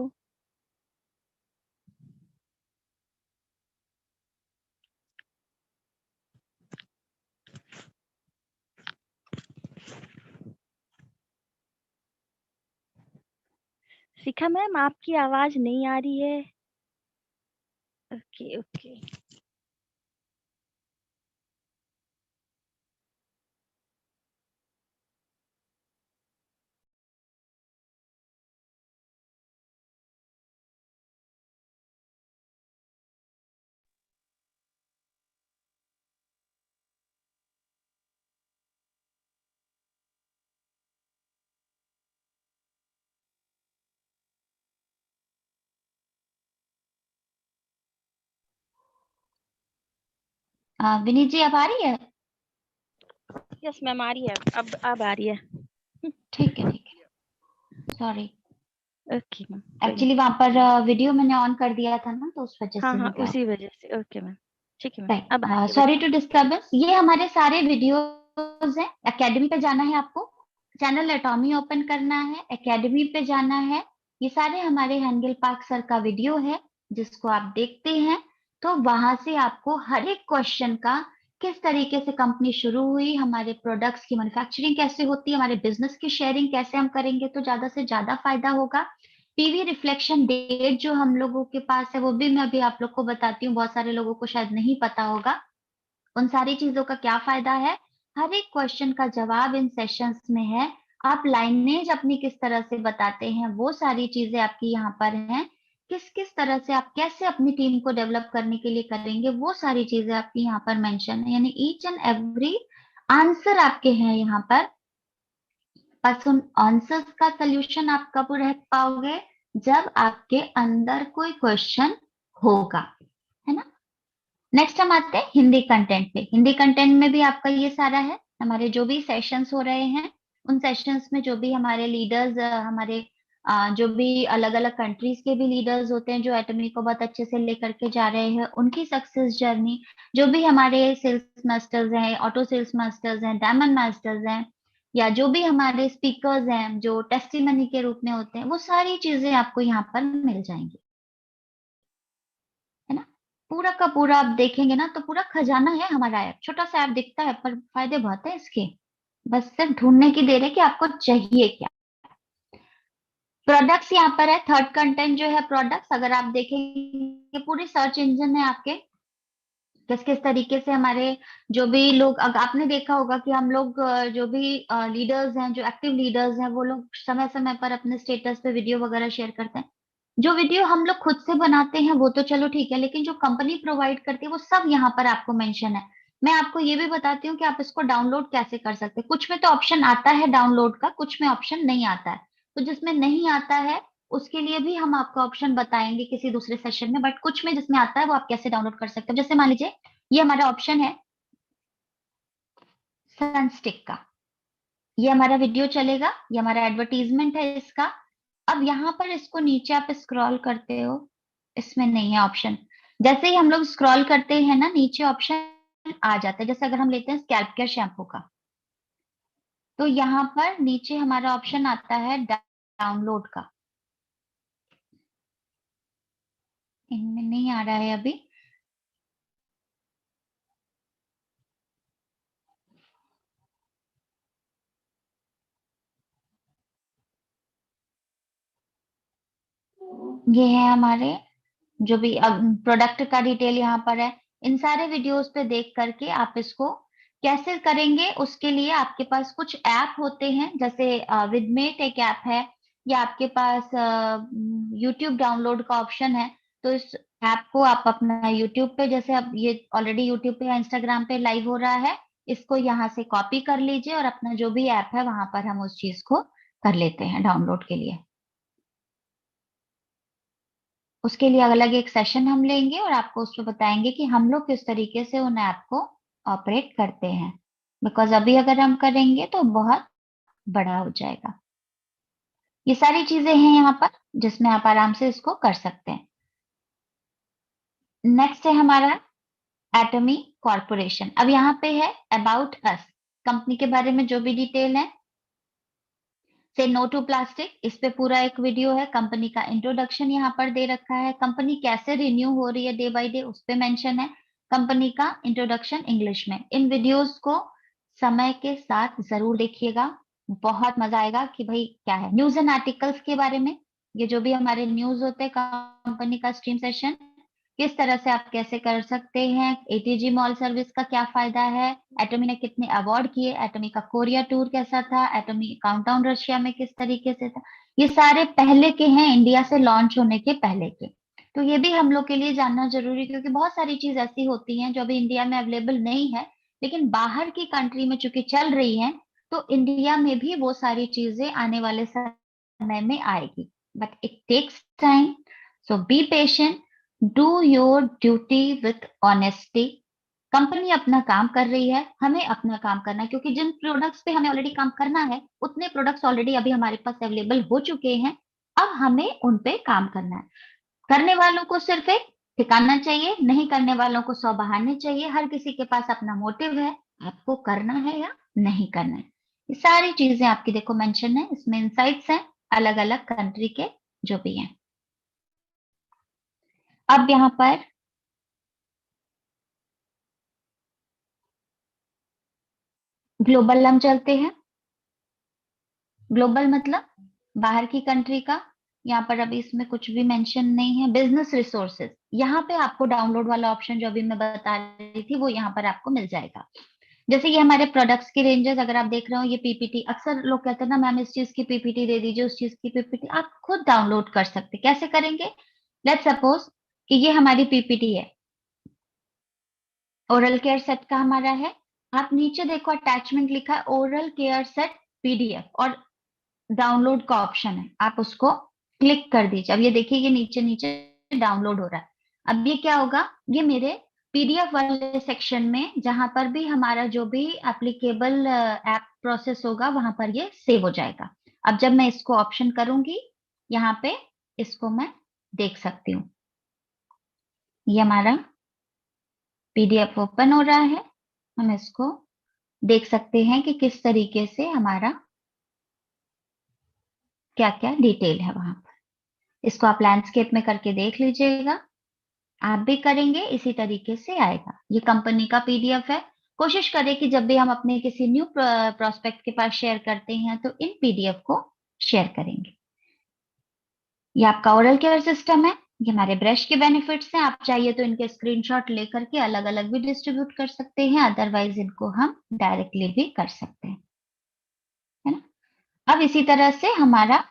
शिखा मैम, आपकी आवाज नहीं आ रही है। Okay okay. विनीत जी अब आ रही है? यस मैम आ रही है, अब आ रही है। ठीक है, सॉरी। ओके मैम, एक्चुअली वहां पर वीडियो मैंने ऑन कर दिया था ना, तो उस वजह हाँ से हाँ हो गया। उसी वजह से। ओके मैम, ठीक है मैम, अब आ राइट, रही है सॉरी बताइए। To disturbance. ये हमारे सारे वीडियोस हैं। एकेडमी पे जाना है आपको, चैनल एटॉमी ओपन करना है, एकेडमी पे जाना है। ये सारे हमारे हैंडल पार्क सर का वीडियो है, जिसको आप देखते हैं। तो वहां से आपको हर एक क्वेश्चन का, किस तरीके से कंपनी शुरू हुई, हमारे प्रोडक्ट्स की मैन्युफैक्चरिंग कैसे होती है, हमारे बिजनेस की शेयरिंग कैसे हम करेंगे तो ज्यादा से ज्यादा फायदा होगा। पीवी रिफ्लेक्शन डेट जो हम लोगों के पास है, वो भी मैं अभी आप लोग को बताती हूँ, बहुत सारे लोगों को शायद नहीं पता होगा। उन सारी चीजों का क्या फायदा है, हर एक क्वेश्चन का जवाब इन सेशंस में है। आप लाइनेज अपनी किस तरह से बताते हैं, वो सारी चीजें आपकी यहाँ पर हैं। किस किस तरह से आप कैसे अपनी टीम को डेवलप करने के लिए करेंगे, वो सारी चीजें आपकी यहाँ पर मेंशन है। यानी ईच एंड एवरी आंसर आपके हैं यहाँ पर। बस उन आंसर्स का सोल्यूशन आप कब रह पाओगे, जब आपके अंदर कोई क्वेश्चन होगा, है ना। नेक्स्ट हम आते हैं हिंदी कंटेंट पे। हिंदी कंटेंट में भी आपका ये सारा है, हमारे जो भी सेशंस हो रहे हैं, उन सेशंस में जो भी हमारे लीडर्स, हमारे जो भी अलग अलग कंट्रीज के भी लीडर्स होते हैं, जो एटमी को बहुत अच्छे से लेकर के जा रहे हैं, उनकी सक्सेस जर्नी, जो भी हमारे सेल्स मास्टर्स हैं, ऑटो सेल्स मास्टर्स हैं, डायमंड मास्टर्स हैं, या जो भी हमारे स्पीकर्स हैं जो टेस्टिमनी के रूप में होते हैं, वो सारी चीजें आपको यहाँ पर मिल जाएंगी, है ना। पूरा का पूरा आप देखेंगे ना, तो पूरा खजाना है हमारा ऐप। छोटा सा ऐप दिखता है पर फायदे बहुत है इसके। बस सिर्फ ढूंढने की देर है कि आपको चाहिए क्या। प्रोडक्ट्स यहाँ पर है, थर्ड कंटेंट जो है प्रोडक्ट्स, अगर आप देखेंगे पूरी सर्च इंजन है आपके। किस किस तरीके से हमारे जो भी लोग, अगर आपने देखा होगा कि हम लोग जो भी लीडर्स हैं, जो एक्टिव लीडर्स हैं, वो लोग समय समय पर अपने स्टेटस पे वीडियो वगैरह शेयर करते हैं। जो वीडियो हम लोग खुद से बनाते हैं वो तो चलो ठीक है, लेकिन जो कंपनी प्रोवाइड करती है वो सब यहाँ पर आपको मेंशन है। मैं आपको ये भी बताती हूँ कि आप इसको डाउनलोड कैसे कर सकते हैं। कुछ में तो ऑप्शन आता है डाउनलोड का, कुछ में ऑप्शन नहीं आता है। तो जिसमें नहीं आता है उसके लिए भी हम आपको ऑप्शन बताएंगे किसी दूसरे सेशन में, बट कुछ में जिसमें आता है वो आप कैसे डाउनलोड कर सकते हो। जैसे मान लीजिए ये हमारा ऑप्शन है सनस्टिक का, ये हमारा वीडियो चलेगा, ये हमारा एडवर्टीजमेंट है इसका। अब यहाँ पर इसको नीचे आप स्क्रॉल करते हो, इसमें नहीं है ऑप्शन। जैसे ही हम लोग स्क्रॉल करते हैं ना, नीचे ऑप्शन आ जाता है। जैसे अगर हम लेते हैं स्कैल्प केयर शैम्पू का, तो यहाँ पर नीचे हमारा ऑप्शन आता है डाउनलोड का। इनमें नहीं आ रहा है अभी। ये है हमारे जो भी प्रोडक्ट का डिटेल यहाँ पर है। इन सारे वीडियोस पे देख करके आप इसको कैसे करेंगे, उसके लिए आपके पास कुछ ऐप होते हैं। जैसे विदमेट एक ऐप है, या आपके पास यूट्यूब डाउनलोड का ऑप्शन है। तो इस ऐप को आप अपना यूट्यूब पे, जैसे अब ये ऑलरेडी यूट्यूब पे या इंस्टाग्राम पे लाइव हो रहा है, इसको यहाँ से कॉपी कर लीजिए और अपना जो भी ऐप है वहां पर हम उस चीज को कर लेते हैं डाउनलोड के लिए। उसके लिए अलग एक सेशन हम लेंगे और आपको उस पर बताएंगे कि हम लोग किस तरीके से उन ऐप को ऑपरेट करते हैं। बिकॉज अभी अगर हम करेंगे तो बहुत बड़ा हो जाएगा। ये सारी चीजें हैं यहाँ पर जिसमें आप आराम से इसको कर सकते हैं। नेक्स्ट है हमारा एटमी कॉरपोरेशन। अब यहाँ पे है अबाउट अस, कंपनी के बारे में जो भी डिटेल है। से नो टू प्लास्टिक, इस पे पूरा एक वीडियो है। कंपनी का इंट्रोडक्शन यहाँ पर दे रखा है, कंपनी कैसे रिन्यू हो रही है डे बाय डे उस पे मेंशन है। कंपनी का इंट्रोडक्शन इंग्लिश में। इन वीडियोस को समय के साथ जरूर देखिएगा, बहुत मजा आएगा कि भाई क्या है। न्यूज एंड आर्टिकल्स के बारे में, ये जो भी हमारे न्यूज होते हैं कंपनी का स्ट्रीम सेशन, किस तरह से आप कैसे कर सकते हैं, एटीजी मॉल सर्विस का क्या फायदा है, एटमी ने कितने अवार्ड किए, एटमी का कोरिया टूर कैसा था, एटमी काउंटडाउन रशिया में किस तरीके से था। ये सारे पहले के हैं, इंडिया से लॉन्च होने के पहले के। तो ये भी हम लोग के लिए जानना जरूरी, क्योंकि बहुत सारी चीज ऐसी होती हैं जो अभी इंडिया में अवेलेबल नहीं है, लेकिन बाहर की कंट्री में चूंकि चल रही है, तो इंडिया में भी वो सारी चीजें आने वाले समय में आएगी। But it takes time, so be patient, do your duty with honesty, company अपना काम कर रही है, हमें अपना काम करना है, क्योंकि जिन प्रोडक्ट्स पे हमें ऑलरेडी काम करना है उतने प्रोडक्ट्स ऑलरेडी अभी हमारे पास अवेलेबल हो चुके हैं। अब हमें उन पे काम करना है। करने वालों को सिर्फ एक ठिकाना चाहिए, नहीं करने वालों को 100 बहाने चाहिए। हर किसी के पास अपना मोटिव है, आपको करना है या नहीं करना है। ये सारी चीजें आपकी देखो मेंशन है, इसमें इंसाइट्स हैं अलग अलग कंट्री के जो भी हैं। अब यहाँ पर ग्लोबल हम चलते हैं। ग्लोबल मतलब बाहर की कंट्री का। यहाँ पर अभी इसमें कुछ भी मेंशन नहीं है। बिजनेस रिसोर्सेज, यहाँ पे आपको डाउनलोड वाला ऑप्शन जो अभी मैं बता रही थी वो यहाँ पर आपको मिल जाएगा। जैसे ये हमारे प्रोडक्ट्स की रेंजेस अगर आप देख रहे हो, ये पीपीटी, अक्सर लोग कहते हैं ना मैम इस चीज की पीपीटी दे दीजिए, उस चीज की पीपीटी, आप खुद डाउनलोड कर सकते। कैसे करेंगे? लेट्स सपोज कि ये हमारी पीपीटी है, ओरल केयर सेट का हमारा है। आप नीचे देखो अटैचमेंट लिखा है ओरल केयर सेट पीडीएफ, और डाउनलोड का ऑप्शन है, आप उसको क्लिक कर दीजिए। अब ये देखिए ये नीचे नीचे डाउनलोड हो रहा है। अब ये क्या होगा, ये मेरे पीडीएफ वाले सेक्शन में जहां पर भी हमारा जो भी एप्लीकेबल ऐप प्रोसेस होगा वहां पर ये सेव हो जाएगा। अब जब मैं इसको ऑप्शन करूंगी यहाँ पे, इसको मैं देख सकती हूँ। ये हमारा पीडीएफ ओपन हो रहा है, हम इसको देख सकते हैं कि किस तरीके से हमारा क्या क्या डिटेल है वहां पर। इसको आप लैंडस्केप में करके देख लीजिएगा, आप भी करेंगे इसी तरीके से आएगा। ये कंपनी का पीडीएफ है। कोशिश करें कि जब भी हम अपने किसी न्यू प्रोस्पेक्ट के पास शेयर करते हैं तो इन पीडीएफ को शेयर करेंगे। ये आपका ओरल केयर सिस्टम है, ये हमारे ब्रश के बेनिफिट्स हैं। आप चाहिए तो इनके स्क्रीनशॉट लेकर के अलग अलग भी डिस्ट्रीब्यूट कर सकते हैं, अदरवाइज इनको हम डायरेक्टली भी कर सकते हैं, है ना। अब इसी तरह से हमारा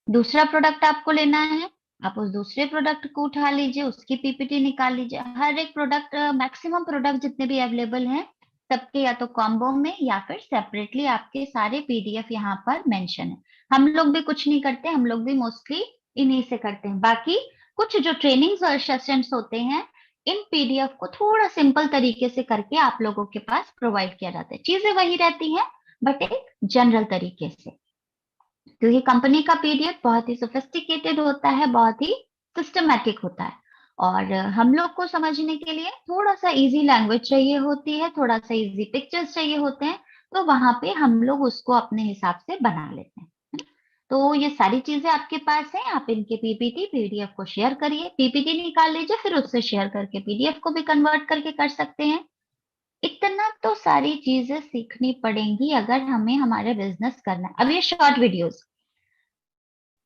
दूसरा प्रोडक्ट आपको लेना है, आप उस दूसरे प्रोडक्ट को उठा लीजिए, उसकी पीपीटी निकाल लीजिए। हर एक प्रोडक्ट, मैक्सिमम प्रोडक्ट जितने भी अवेलेबल हैं सबके या तो कॉम्बो में या फिर सेपरेटली आपके सारे पीडीएफ यहाँ पर मेंशन है। हम लोग भी कुछ नहीं करते, हम लोग भी मोस्टली इन्हीं से करते हैं। बाकी कुछ जो ट्रेनिंग्स और सेशंस होते हैं इन पीडीएफ को थोड़ा सिंपल तरीके से करके आप लोगों के पास प्रोवाइड किया जाता है। चीजें वही रहती हैं बट एक जनरल तरीके से। तो ये कंपनी का पीडीएफ बहुत ही सोफिस्टिकेटेड होता है, बहुत ही सिस्टमैटिक होता है, और हम लोग को समझने के लिए थोड़ा सा इजी लैंग्वेज चाहिए होती है, थोड़ा सा इजी पिक्चर्स चाहिए होते हैं, तो वहां पे हम लोग उसको अपने हिसाब से बना लेते हैं। तो ये सारी चीजें आपके पास है, आप इनके पीपीटी पीडीएफ को शेयर करिए, पीपीटी निकाल लीजिए, फिर उससे शेयर करके पीडीएफ को भी कन्वर्ट करके कर सकते हैं। इतना तो सारी चीजें सीखनी पड़ेंगी अगर हमें हमारे बिजनेस करना है। अब ये शॉर्ट वीडियोस,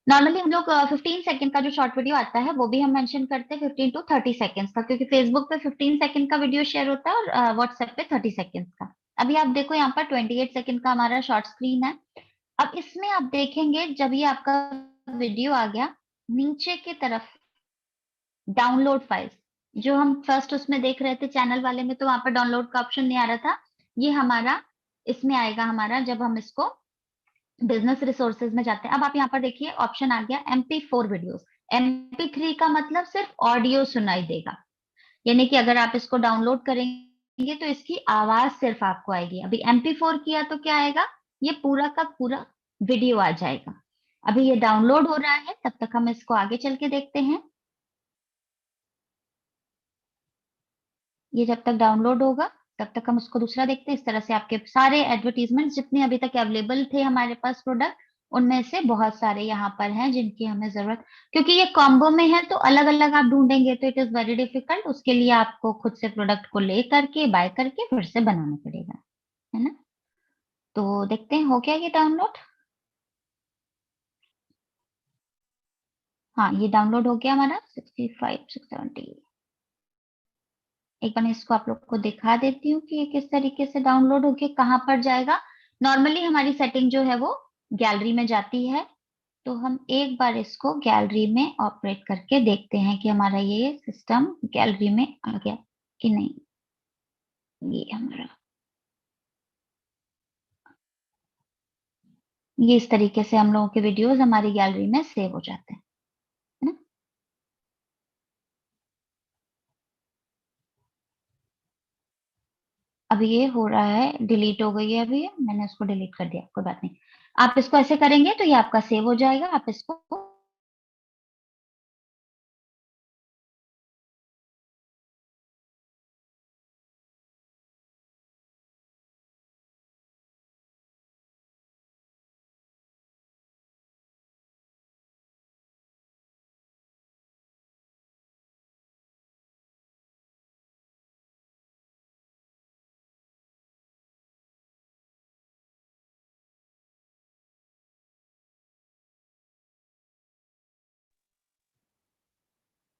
नॉर्मली हम लोग 15 सेकंड का जो शॉर्ट वीडियो आता है वो भी हम मेंशन करते हैं 15 टू 30 सेकंड्स का, क्योंकि फेसबुक पे 15 सेकंड का वीडियो शेयर होता है और व्हाट्सएप पे 30 सेकंड्स का। अभी आप देखो यहाँ पर 28 सेकंड का हमारा शॉर्ट स्क्रीन है। अब इसमें आप देखेंगे जब ये आपका वीडियो आ गया, नीचे की तरफ डाउनलोड फाइल्स, जो हम फर्स्ट उसमें देख रहे थे चैनल वाले में, तो वहां पर डाउनलोड का ऑप्शन नहीं आ रहा था, ये हमारा इसमें आएगा हमारा जब हम इसको बिजनेस रिसोर्सेज में जाते हैं। अब आप यहाँ पर देखिए ऑप्शन आ गया MP4 वीडियोस। MP3 का मतलब सिर्फ ऑडियो सुनाई देगा, यानी कि अगर आप इसको डाउनलोड करेंगे तो इसकी आवाज सिर्फ आपको आएगी। अभी MP4 किया तो क्या आएगा, ये पूरा का पूरा वीडियो आ जाएगा। अभी ये डाउनलोड हो रहा है, तब तक हम इसको आगे चल के देखते हैं। ये जब तक डाउनलोड होगा तब तक हम उसको दूसरा देखते हैं। इस तरह से आपके सारे एडवर्टीजमेंट जितने अभी तक अवेलेबल थे हमारे पास प्रोडक्ट, उनमें से बहुत सारे यहाँ पर हैं जिनकी हमें जरूरत, क्योंकि ये कॉम्बो में है तो अलग अलग आप ढूंढेंगे तो इट इज वेरी डिफिकल्ट। उसके लिए आपको खुद से प्रोडक्ट को ले करके बाय करके फिर से बनाना पड़ेगा, है ना। तो देखते हैं हो गया ये डाउनलोड। हाँ ये डाउनलोड हो गया हमारा 65 670। एक बार मैं इसको आप लोग को दिखा देती हूँ कि ये किस तरीके से डाउनलोड होके कहाँ पर जाएगा। नॉर्मली हमारी सेटिंग जो है वो गैलरी में जाती है, तो हम एक बार इसको गैलरी में ऑपरेट करके देखते हैं कि हमारा ये सिस्टम गैलरी में आ गया कि नहीं। ये हमारा, ये इस तरीके से हम लोगों के वीडियोस हमारी गैलरी में सेव हो जाते हैं, है ना। अब ये हो रहा है, डिलीट हो गई है अभी, मैंने उसको डिलीट कर दिया, कोई बात नहीं। आप इसको ऐसे करेंगे तो ये आपका सेव हो जाएगा। आप इसको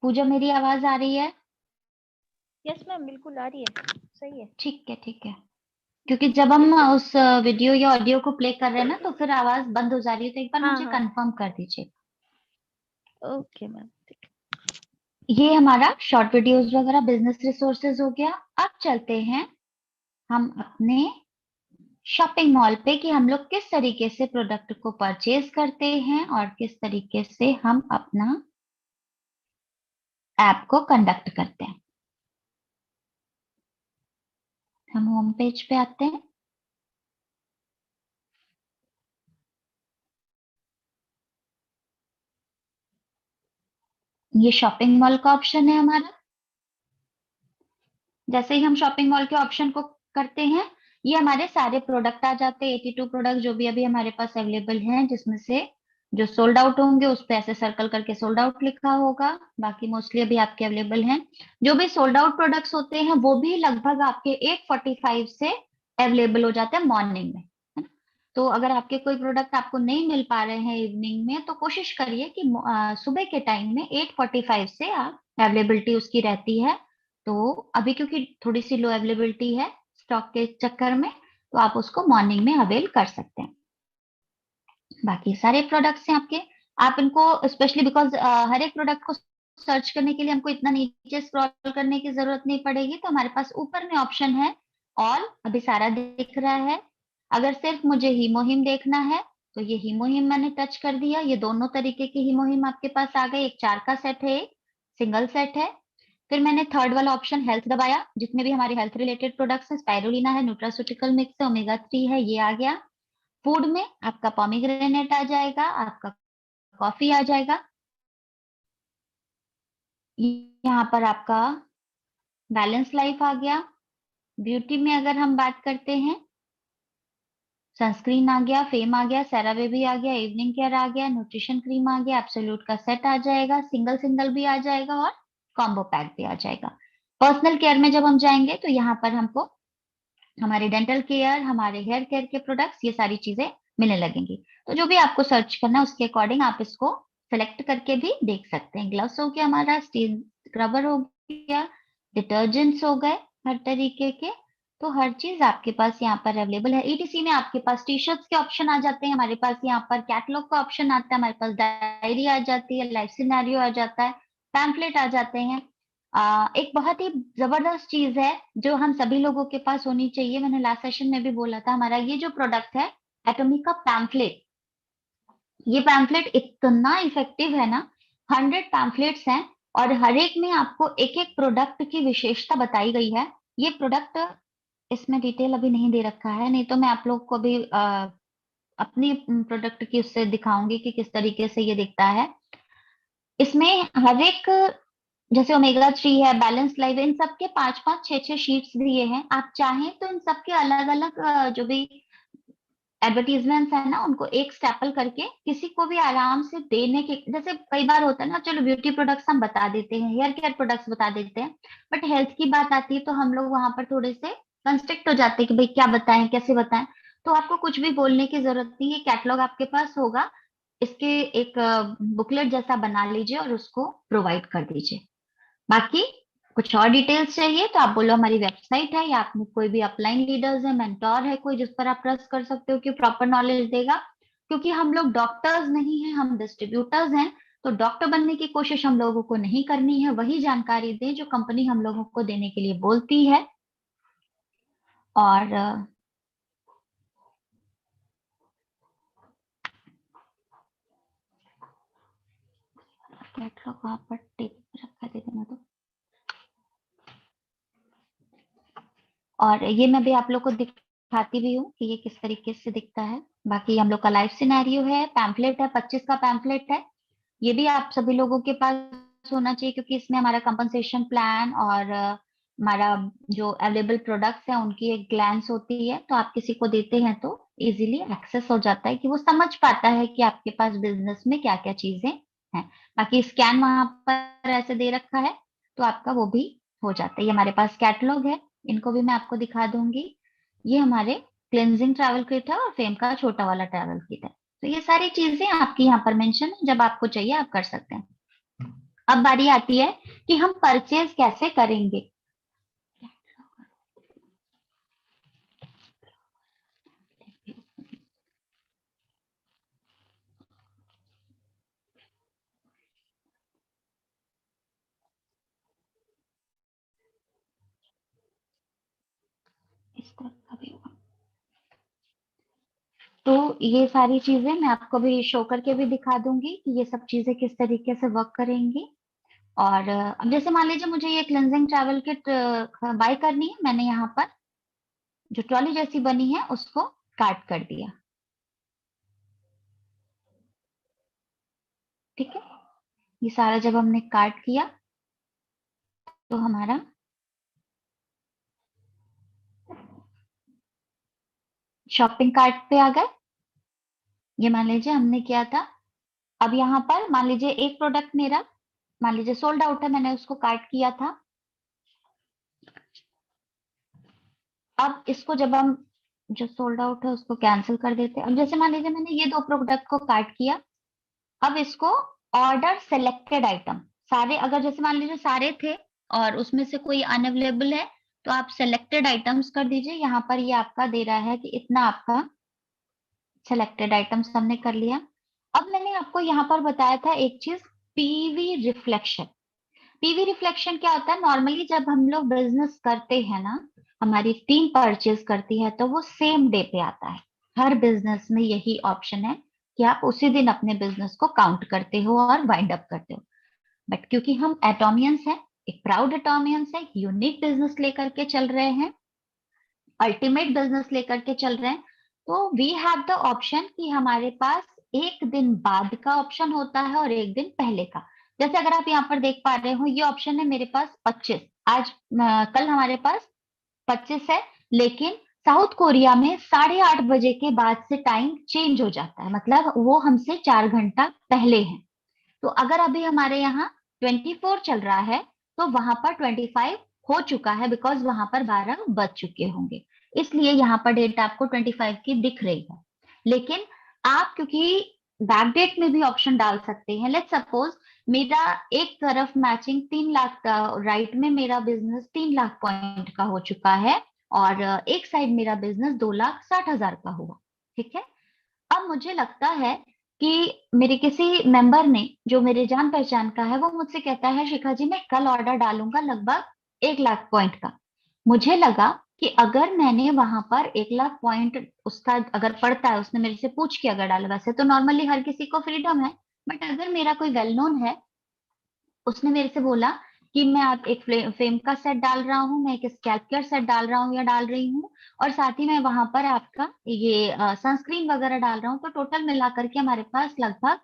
पूजा, मेरी आवाज आ रही है? यस मैम, बिल्कुल आ रही है, सही है। ठीक है, ठीक है। क्योंकि जब हम उस वीडियो या ऑडियो को प्ले कर रहे हैं ना, तो फिर आवाज बंद हो जा रही है, तो एक बार हाँ मुझे हाँ, कंफर्म कर दीजिए। Okay ma'am. ये हमारा शॉर्ट वीडियोस वगैरह बिजनेस रिसोर्सेज हो गया। अब चलते हैं हम अपने शॉपिंग मॉल पे कि हम लोग किस तरीके से प्रोडक्ट को परचेज करते हैं और किस तरीके से हम अपना ऐप को कंडक्ट करते हैं। हम होम पेज पे आते हैं। ये शॉपिंग मॉल का ऑप्शन है हमारा। जैसे ही हम शॉपिंग मॉल के ऑप्शन को करते हैं, ये हमारे सारे प्रोडक्ट आ जाते हैं, 82 प्रोडक्ट जो भी अभी हमारे पास अवेलेबल हैं, जिसमें से जो सोल्ड आउट होंगे उस पे ऐसे सर्कल करके सोल्ड आउट लिखा होगा। बाकी मोस्टली अभी आपके अवेलेबल हैं। जो भी सोल्ड आउट प्रोडक्ट्स होते हैं वो भी लगभग आपके 8:45 से अवेलेबल हो जाते हैं मॉर्निंग में, है ना? तो अगर आपके कोई प्रोडक्ट आपको नहीं मिल पा रहे हैं इवनिंग में, तो कोशिश करिए कि सुबह के टाइम में 8:45 से आप अवेलेबिलिटी उसकी रहती है। तो अभी क्योंकि थोड़ी सी लो अवेलेबिलिटी है स्टॉक के चक्कर में, तो आप उसको मॉर्निंग में अवेल कर सकते हैं। बाकी सारे प्रोडक्ट्स हैं आपके। आप इनको स्पेशली बिकॉज हर एक प्रोडक्ट को सर्च करने के लिए हमको इतना नीचे स्क्रॉल करने की जरूरत नहीं पड़ेगी, तो हमारे पास ऊपर में ऑप्शन है ऑल, अभी सारा दिख रहा है। अगर सिर्फ मुझे हीमोहिम देखना है तो ये हीमोहिम मैंने टच कर दिया। ये दोनों तरीके के हीमोहिम आपके पास आ गए, एक 4 का सेट है, एक सिंगल सेट है। फिर मैंने थर्ड वाला ऑप्शन हेल्थ दबाया, जितने भी हमारे हेल्थ रिलेटेड प्रोडक्ट्स हैं, स्पाइरुलिना है, न्यूट्रास्यूटिकल मिक्स है, ओमेगा 3 है, ये आ गया। फूड में आपका पॉमीग्रेनेट आ जाएगा, आपका कॉफी आ जाएगा। यहाँ पर आपका बैलेंस लाइफ आ गया। ब्यूटी में अगर हम बात करते हैं, सनस्क्रीन आ गया, फेम आ गया, सेरावे भी आ गया, इवनिंग केयर आ गया, न्यूट्रिशन क्रीम आ गया, एब्सोल्यूट का सेट आ जाएगा, सिंगल सिंगल भी आ जाएगा और कॉम्बो पैक भी आ जाएगा। पर्सनल केयर में जब हम जाएंगे तो यहाँ पर हमको हमारे डेंटल केयर, हमारे हेयर केयर के प्रोडक्ट्स, ये सारी चीजें मिलने लगेंगी। तो जो भी आपको सर्च करना है उसके अकॉर्डिंग आप इसको सेलेक्ट करके भी देख सकते हैं। ग्लव्स हो गया, हमारा स्टील स्क्रबर हो गया, डिटर्जेंट्स हो गए हर तरीके के। तो हर चीज आपके पास यहाँ पर अवेलेबल है। ईटीसी में आपके पास टी शर्ट्स के ऑप्शन आ जाते हैं, हमारे पास यहाँ पर कैटलॉग का ऑप्शन आता है, हमारे पास डायरी आ जाती है, लाइफ सिनेरियो आ जाता है, पैम्फलेट आ जाते हैं। एक बहुत ही जबरदस्त चीज है जो हम सभी लोगों के पास होनी चाहिए, मैंने लास्ट सेशन में भी बोला था, हमारा ये जो प्रोडक्ट है एटॉमिक का पैम्फलेट। ये पैम्फलेट इतना इफेक्टिव है ना, 100 पैम्फलेट्स हैं और हर एक में आपको एक एक प्रोडक्ट की विशेषता बताई गई है। ये प्रोडक्ट, इसमें डिटेल अभी नहीं दे रखा है, नहीं तो मैं आप लोग को अभी अपनी प्रोडक्ट की उससे दिखाऊंगी कि किस तरीके से ये दिखता है। इसमें हर एक, जैसे ओमेगा 3 है, बैलेंस लाइफ है, इन सब के 5-5 6-6 शीट्स दिए हैं। आप चाहें तो इन सब के अलग अलग जो भी एडवर्टीजमेंट्स है ना, उनको एक स्टेपल करके किसी को भी आराम से देने के, जैसे कई बार होता है ना, चलो ब्यूटी प्रोडक्ट्स हम बता देते हैं, हेयर केयर प्रोडक्ट्स बता देते हैं, बट हेल्थ की बात आती है तो हम लोग वहां पर थोड़े से कंस्ट्रिक्ट हो जाते हैं कि भाई क्या बताएं, कैसे बताएं। तो आपको कुछ भी बोलने की जरूरत नहीं है, कैटलॉग आपके पास होगा, इसके एक बुकलेट जैसा बना लीजिए और उसको प्रोवाइड कर दीजिए। बाकी कुछ और डिटेल्स चाहिए तो आप बोलो, हमारी वेबसाइट है, या आप में कोई भी अपलाइन लीडर्स है, मेंटोर है कोई जिस पर आप ट्रस्ट कर सकते हो कि प्रॉपर नॉलेज देगा। क्योंकि हम लोग डॉक्टर्स नहीं हैं, हम डिस्ट्रीब्यूटर्स हैं। तो डॉक्टर बनने की कोशिश हम लोगों को नहीं करनी है, वही जानकारी दें जो कंपनी हम लोगों को देने के लिए बोलती है। और कैटलॉग वहां पर टेबल पर रखा दे देना तो। और ये मैं भी आप लोग को दिखाती भी हूँ कि ये किस तरीके से दिखता है। बाकी हम लोग का लाइव सिनेरियो है, पैम्फलेट है, 25 का पैम्फलेट है। ये भी आप सभी लोगों के पास होना चाहिए, क्योंकि इसमें हमारा कंपनसेशन प्लान और हमारा जो अवेलेबल प्रोडक्ट्स हैं उनकी एक ग्लैंस होती है। तो आप किसी को देते हैं तो इजीली एक्सेस हो जाता है कि वो समझ पाता है कि आपके पास बिजनेस में क्या क्या चीजें हैं। बाकी स्कैन वहां पर ऐसे दे रखा है, तो आपका वो भी हो जाता है। ये हमारे पास कैटलॉग है, इनको भी मैं आपको दिखा दूंगी। ये हमारे क्लेंजिंग ट्रैवल किट है और फेम का छोटा वाला ट्रैवल किट है। तो ये सारी चीजें आपकी यहाँ पर मेंशन है, जब आपको चाहिए आप कर सकते हैं। अब बारी आती है कि हम परचेज कैसे करेंगे। इस तरह का भी होगा। तो ये सारी चीजें मैं आपको भी शो करके भी दिखा दूंगी कि ये सब चीजें किस तरीके से वर्क करेंगी। और अब जैसे मान लीजिए मुझे ये क्लेंजिंग ट्रैवल किट बाय करनी है, मैंने यहाँ पर जो ट्रॉली जैसी बनी है उसको काट कर दिया। ठीक है, ये सारा जब हमने काट किया तो हमारा शॉपिंग कार्ट पे आ गए। ये मान लीजिए हमने किया था। अब यहाँ पर मान लीजिए एक प्रोडक्ट मेरा मान लीजिए सोल्ड आउट है, मैंने उसको काट किया था। अब इसको जब हम जो सोल्ड आउट है उसको कैंसिल कर देते हैं। अब जैसे मान लीजिए मैंने ये दो प्रोडक्ट को काट किया, अब इसको ऑर्डर सेलेक्टेड आइटम सारे, अगर जैसे मान लीजिए सारे थे और उसमें से कोई अनअवेलेबल है तो आप सेलेक्टेड आइटम्स कर दीजिए। यहाँ पर ये आपका दे रहा है कि इतना आपका सेलेक्टेड आइटम्स हमने कर लिया। अब मैंने आपको यहाँ पर बताया था एक चीज, पीवी रिफ्लेक्शन। पीवी रिफ्लेक्शन क्या होता है? नॉर्मली जब हम लोग बिजनेस करते हैं ना, हमारी टीम परचेज करती है तो वो सेम डे पे आता है। हर बिजनेस में यही ऑप्शन है कि आप उसी दिन अपने बिजनेस को काउंट करते हो और वाइंड अप करते हो। बट क्योंकि हम एटोमियंस हैं, एक प्राउड एटोमियंस है, यूनिक बिजनेस लेकर के चल रहे हैं, अल्टीमेट बिजनेस लेकर के चल रहे हैं, तो वी हैव द ऑप्शन कि हमारे पास एक दिन बाद का ऑप्शन होता है और एक दिन पहले का। जैसे अगर आप यहाँ पर देख पा रहे हो, ये ऑप्शन है मेरे पास 25, आज कल हमारे पास 25 है, लेकिन साउथ कोरिया में 8:30 बजे के बाद से टाइम चेंज हो जाता है, मतलब वो हमसे 4 घंटा पहले है। तो अगर अभी हमारे यहाँ 24 चल रहा है तो वहां पर 25 हो चुका है, बिकॉज वहां पर 12 बज चुके होंगे, इसलिए यहाँ पर डेट आपको 25 की दिख रही है। लेकिन आप क्योंकि बैक डेट में भी ऑप्शन डाल सकते हैं। लेट्स सपोज मेरा एक तरफ मैचिंग 3 लाख का, राइट में मेरा बिजनेस 3 लाख पॉइंट का हो चुका है और एक साइड मेरा बिजनेस 2,60,000 का हुआ। ठीक है, अब मुझे लगता है कि मेरे किसी मेंबर ने जो मेरे जान पहचान का है वो मुझसे कहता है शिखा जी मैं कल ऑर्डर डालूंगा लगभग 1 लाख पॉइंट का। मुझे लगा कि अगर मैंने वहां पर 1 लाख पॉइंट उसका अगर पड़ता है, उसने मेरे से पूछ के अगर डाला, वैसे तो नॉर्मली हर किसी को फ्रीडम है, बट अगर मेरा कोई वेल नोन है, उसने मेरे से बोला कि मैं आप एक फ्रेम का सेट डाल रहा हूँ, मैं एक स्कैल्प केयर सेट डाल रहा हूँ या डाल रही हूँ, और साथ ही मैं वहां पर आपका ये सनस्क्रीन वगैरह डाल रहा हूँ, तो टोटल मिला करके हमारे पास लगभग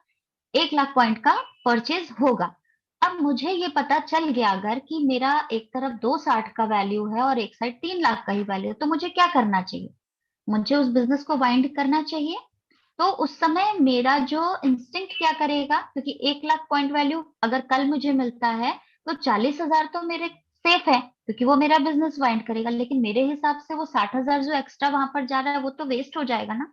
1 लाख पॉइंट का परचेज होगा। अब मुझे ये पता चल गया अगर कि मेरा एक तरफ 260 का वैल्यू है और एक साइड 3 लाख का ही वैल्यू है, तो मुझे क्या करना चाहिए? मुझे उस बिजनेस को वाइंड करना चाहिए। तो उस समय मेरा जो इंस्टिंक्ट क्या करेगा, क्योंकि 1 लाख पॉइंट वैल्यू अगर कल मुझे मिलता है तो 40,000 तो मेरे सेफ है, क्योंकि वो मेरा बिजनेस वाइंड करेगा। लेकिन मेरे हिसाब से वो 60,000 जो एक्स्ट्रा वहां पर जा रहा है वो तो वेस्ट हो जाएगा ना।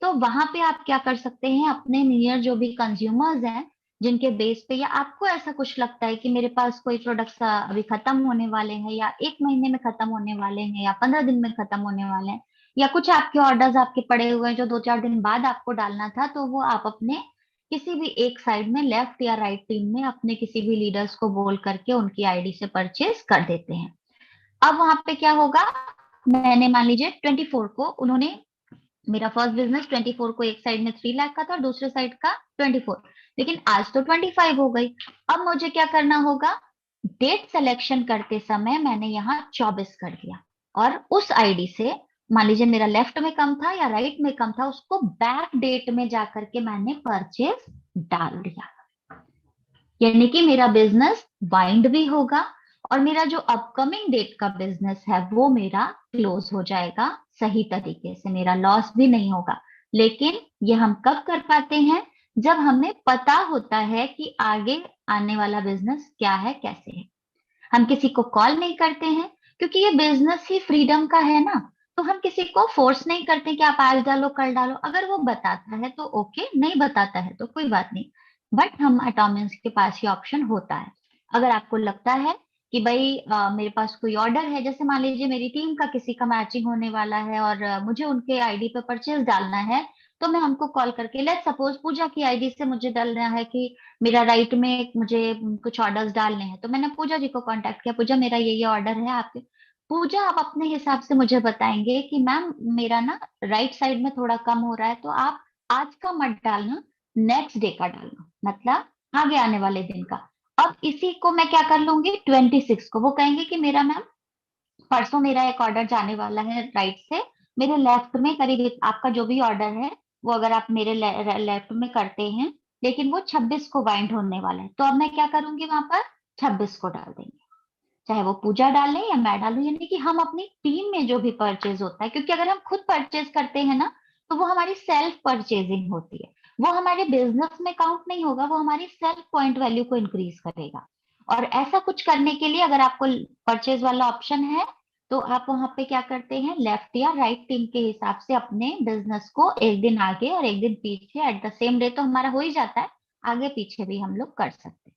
तो वहां पे आप क्या कर सकते हैं, अपने नियर जो भी कंज्यूमर्स हैं जिनके बेस पे, या आपको ऐसा कुछ लगता है कि मेरे पास कोई प्रोडक्ट्स अभी खत्म होने वाले हैं, या 1 महीने में खत्म होने वाले हैं, या 15 दिन में खत्म होने वाले हैं, या कुछ आपके ऑर्डर्स आपके पड़े हुए हैं जो 2-4 दिन बाद आपको डालना था, तो वो आप अपने किसी भी एक साइड में लेफ्ट या राइट टीम में अपने किसी भी लीडर्स को बोल करके उनकी आईडी से परचेज कर देते हैं। अब वहां पे क्या होगा, मैंने मान लीजिए 24 को उन्होंने, मेरा फर्स्ट बिजनेस 24 को एक साइड में 3 लाख का था और दूसरे साइड का 24, लेकिन आज तो 25 हो गई। अब मुझे क्या करना होगा, डेट सिलेक्शन करते समय मैंने यहाँ 24 कर दिया। और उस आईडी से मान लीजिए मेरा लेफ्ट में कम था या राइट में कम था, उसको बैक डेट में जाकर के मैंने परचेज डाल दिया, यानी कि मेरा बिजनेस बाइंड भी होगा और मेरा जो अपकमिंग डेट का बिजनेस है वो मेरा क्लोज हो जाएगा सही तरीके से, मेरा लॉस भी नहीं होगा। लेकिन ये हम कब कर पाते हैं? जब हमें पता होता है कि आगे आने वाला बिजनेस क्या है, कैसे है। हम किसी को कॉल नहीं करते हैं क्योंकि ये बिजनेस ही फ्रीडम का है ना, तो हम किसी को फोर्स नहीं करते कि आप आज डालो कल डालो। अगर वो बताता है तो ओके, नहीं बताता है तो कोई बात नहीं। बट हम अटोमिन्स के पास ये ऑप्शन होता है। अगर आपको लगता है कि भाई मेरे पास कोई ऑर्डर है, जैसे मान लीजिए मेरी टीम का किसी का मैचिंग होने वाला है और मुझे उनके आईडी पे परचेज डालना है, तो मैं हमको कॉल करके, लेट सपोज पूजा की आईडी से मुझे डालना है कि मेरा राइट में मुझे कुछ ऑर्डर्स डालने हैं, तो मैंने पूजा जी को कांटेक्ट किया, पूजा मेरा ये ऑर्डर है आपके। पूजा आप अपने हिसाब से मुझे बताएंगे कि मैम मेरा ना राइट साइड में थोड़ा कम हो रहा है, तो आप आज का मत डालना, नेक्स्ट डे का डालना, मतलब आगे आने वाले दिन का। अब इसी को मैं क्या कर लूंगी, 26 को वो कहेंगे कि मेरा मैम परसों मेरा एक ऑर्डर जाने वाला है राइट से, मेरे लेफ्ट में करीब आपका जो भी ऑर्डर है वो अगर आप मेरे लेफ्ट में करते हैं, लेकिन वो 26 को बाइंड होने वाला है, तो अब मैं क्या करूंगी, वहां पर 26 को डाल देंगे, चाहे वो पूजा डाले या मैं डालूं। यानी कि हम अपनी टीम में जो भी परचेज होता है, क्योंकि अगर हम खुद परचेज करते हैं ना तो वो हमारी सेल्फ परचेजिंग होती है, वो हमारे बिजनेस में काउंट नहीं होगा, वो हमारी सेल्फ पॉइंट वैल्यू को इंक्रीज करेगा। और ऐसा कुछ करने के लिए अगर आपको परचेज वाला ऑप्शन है, तो आप वहां पे क्या करते हैं, लेफ्ट या राइट टीम के हिसाब से अपने बिजनेस को एक दिन आगे और एक दिन पीछे, एट द सेम डे तो हमारा हो ही जाता है, आगे पीछे भी हम लोग कर सकते हैं,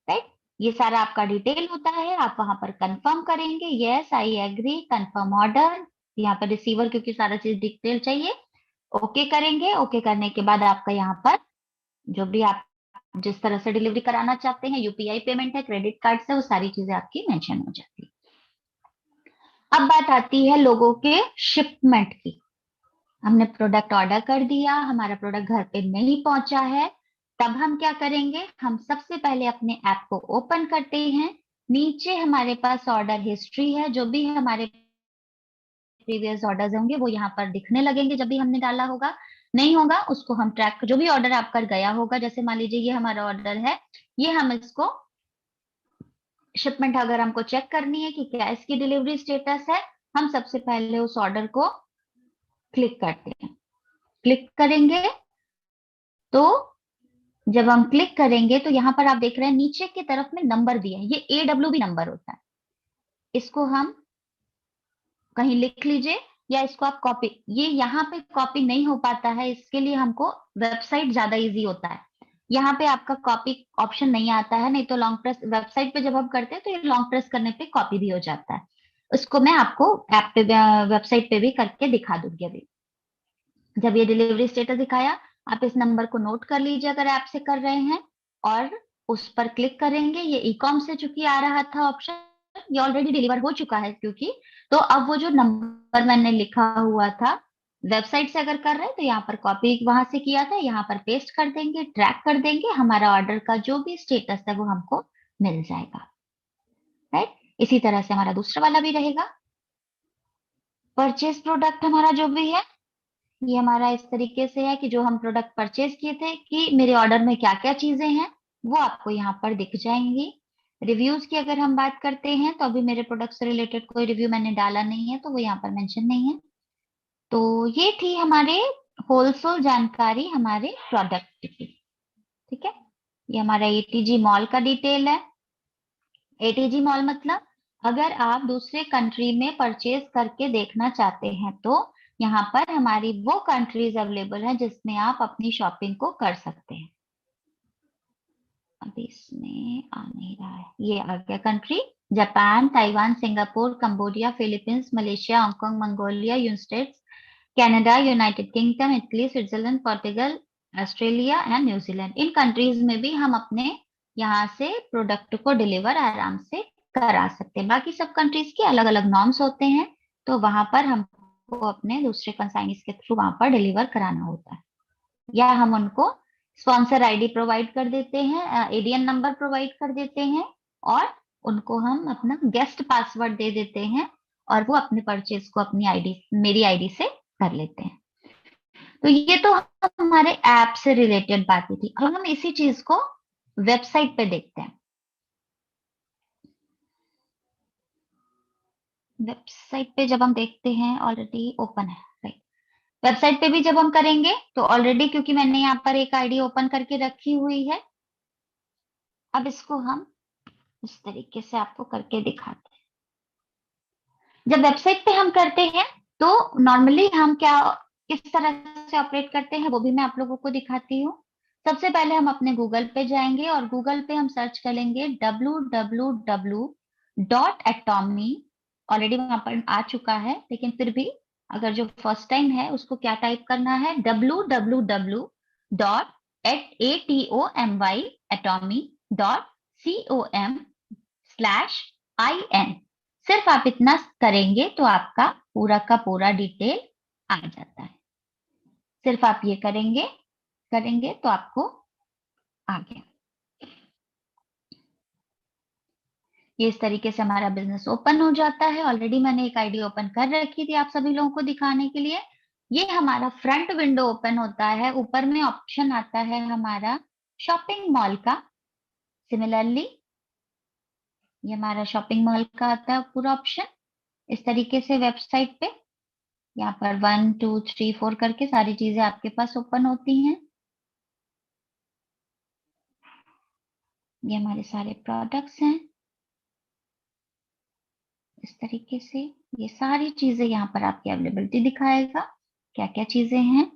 राइट। ये सारा आपका डिटेल होता है, आप वहां पर कंफर्म करेंगे, yes I agree, confirm order, यहाँ पर रिसीवर क्योंकि सारा चीज डिटेल चाहिए, ओके करेंगे। ओके करने के बाद आपका यहाँ पर जो भी आप जिस तरह से डिलीवरी कराना चाहते हैं, यूपीआई पेमेंट है, क्रेडिट कार्ड से, वो सारी चीजें आपकी मेंशन हो जाती है। अब बात आती है लोगों के शिपमेंट की। हमने प्रोडक्ट ऑर्डर कर दिया, हमारा प्रोडक्ट घर पे नहीं पहुंचा है, तब हम क्या करेंगे, हम सबसे पहले अपने ऐप को ओपन करते हैं। नीचे हमारे पास ऑर्डर हिस्ट्री है, जो भी हमारे प्रीवियस ऑर्डर्स होंगे वो यहाँ पर दिखने लगेंगे जब भी हमने डाला होगा। नहीं होगा उसको हम ट्रैक, जो भी ऑर्डर आपका गया होगा, जैसे मान लीजिए ये हमारा ऑर्डर है, ये हम इसको शिपमेंट अगर हमको चेक करनी है कि क्या इसकी डिलीवरी स्टेटस है, हम सबसे पहले उस ऑर्डर को क्लिक करते हैं। क्लिक करेंगे तो जब हम क्लिक करेंगे तो यहाँ पर आप देख रहे हैं नीचे की तरफ में नंबर दिया है, ये AWB नंबर होता है, इसको हम कहीं लिख लीजिए या इसको आप कॉपी, ये यहाँ पे कॉपी नहीं हो पाता है, इसके लिए हमको वेबसाइट ज्यादा इजी होता है। यहाँ पे आपका कॉपी ऑप्शन नहीं आता है, नहीं तो लॉन्ग प्रेस वेबसाइट पे जब हम करते हैं तो ये लॉन्ग प्रेस करने पे कॉपी भी हो जाता है। उसको मैं आपको ऐप पे वेबसाइट पे भी करके दिखा दूंगी अभी। जब ये डिलीवरी स्टेटस दिखाया, आप इस नंबर को नोट कर लीजिए अगर ऐप से कर रहे हैं, और उस पर क्लिक करेंगे। ये ई कॉम से चूंकि आ रहा था ऑप्शन, ये ऑलरेडी डिलीवर हो चुका है क्योंकि, तो अब वो जो नंबर मैंने लिखा हुआ था वेबसाइट से अगर कर रहे हैं तो यहाँ पर कॉपी वहां से किया था, यहाँ पर पेस्ट कर देंगे, ट्रैक कर देंगे, हमारा ऑर्डर का जो भी स्टेटस है वो हमको मिल जाएगा, राइट। इसी तरह से हमारा दूसरा वाला भी रहेगा। परचेज प्रोडक्ट हमारा जो भी है, ये हमारा इस तरीके से है कि जो हम प्रोडक्ट परचेज किए थे कि मेरे ऑर्डर में क्या क्या चीजें हैं वो आपको यहाँ पर दिख जाएंगी। रिव्यूज की अगर हम बात करते हैं तो अभी मेरे प्रोडक्ट से रिलेटेड कोई रिव्यू मैंने डाला नहीं है तो वो यहाँ पर मेंशन नहीं है। तो ये थी हमारे होलसेल जानकारी हमारे प्रोडक्ट की, ठीक है। ये हमारा एटीजी मॉल का डिटेल है। एटीजी मॉल मतलब अगर आप दूसरे कंट्री में परचेज करके देखना चाहते हैं तो यहाँ पर हमारी वो कंट्रीज अवेलेबल है जिसमें आप अपनी शॉपिंग को कर सकते हैं। अभी इसमें आ नहीं रहा है, ये आ गया country, Japan, Taiwan, Singapore, Cambodia, Philippines, Malaysia, Hong Kong, Mongolia, United states, Canada, United kingdom, Italy, Switzerland, Portugal, Australia and New Zealand. In countries में भी हम अपने यहाँ से प्रोडक्ट को डिलीवर आराम से करा सकते हैं। बाकी सब कंट्रीज के अलग अलग नॉर्म्स होते हैं, तो वहां पर हमको अपने दूसरे कंसाइनीज के थ्रू वहां पर डिलीवर कराना होता है, या हम उनको स्पॉन्सर आईडी प्रोवाइड कर देते हैं, एडीएन नंबर प्रोवाइड कर देते हैं, और उनको हम अपना गेस्ट पासवर्ड दे देते हैं, और वो अपने परचेज को अपनी आईडी, मेरी आईडी से कर लेते हैं। तो ये तो हमारे ऐप से रिलेटेड बातें थी। अब हम इसी चीज को वेबसाइट पे देखते हैं। वेबसाइट पे जब हम देखते हैं, ऑलरेडी ओपन है, राइट। वेबसाइट पे भी जब हम करेंगे तो ऑलरेडी, क्योंकि मैंने यहाँ पर एक आईडी ओपन करके रखी हुई है, अब इसको हम इस तरीके से आपको करके दिखाते हैं। जब वेबसाइट पे हम करते हैं तो नॉर्मली हम क्या, किस तरह से ऑपरेट करते हैं वो भी मैं आप लोगों को दिखाती हूँ। सबसे पहले हम अपने गूगल पे जाएंगे और गूगल पे हम सर्च करेंगे www.atomy। ऑलरेडी वहां पर आ चुका है, लेकिन फिर भी अगर जो फर्स्ट टाइम है उसको क्या टाइप करना है, www.atomy.com/in। सिर्फ आप इतना करेंगे तो आपका पूरा का पूरा डिटेल आ जाता है। सिर्फ आप ये करेंगे करेंगे तो आपको आ गया। ये इस तरीके से हमारा बिजनेस ओपन हो जाता है। ऑलरेडी मैंने एक आईडी ओपन कर रखी थी आप सभी लोगों को दिखाने के लिए। ये हमारा फ्रंट विंडो ओपन होता है। ऊपर में ऑप्शन आता है हमारा शॉपिंग मॉल का। सिमिलरली ये हमारा शॉपिंग मॉल का आता है पूरा ऑप्शन इस तरीके से वेबसाइट पे। यहाँ पर 1 2 3 4 करके सारी चीजें आपके पास ओपन होती हैं। ये हमारे सारे प्रोडक्ट्स हैं इस तरीके से। ये सारी चीजें यहाँ पर आपकी अवेलेबिलिटी दिखाएगा, क्या क्या चीजें हैं।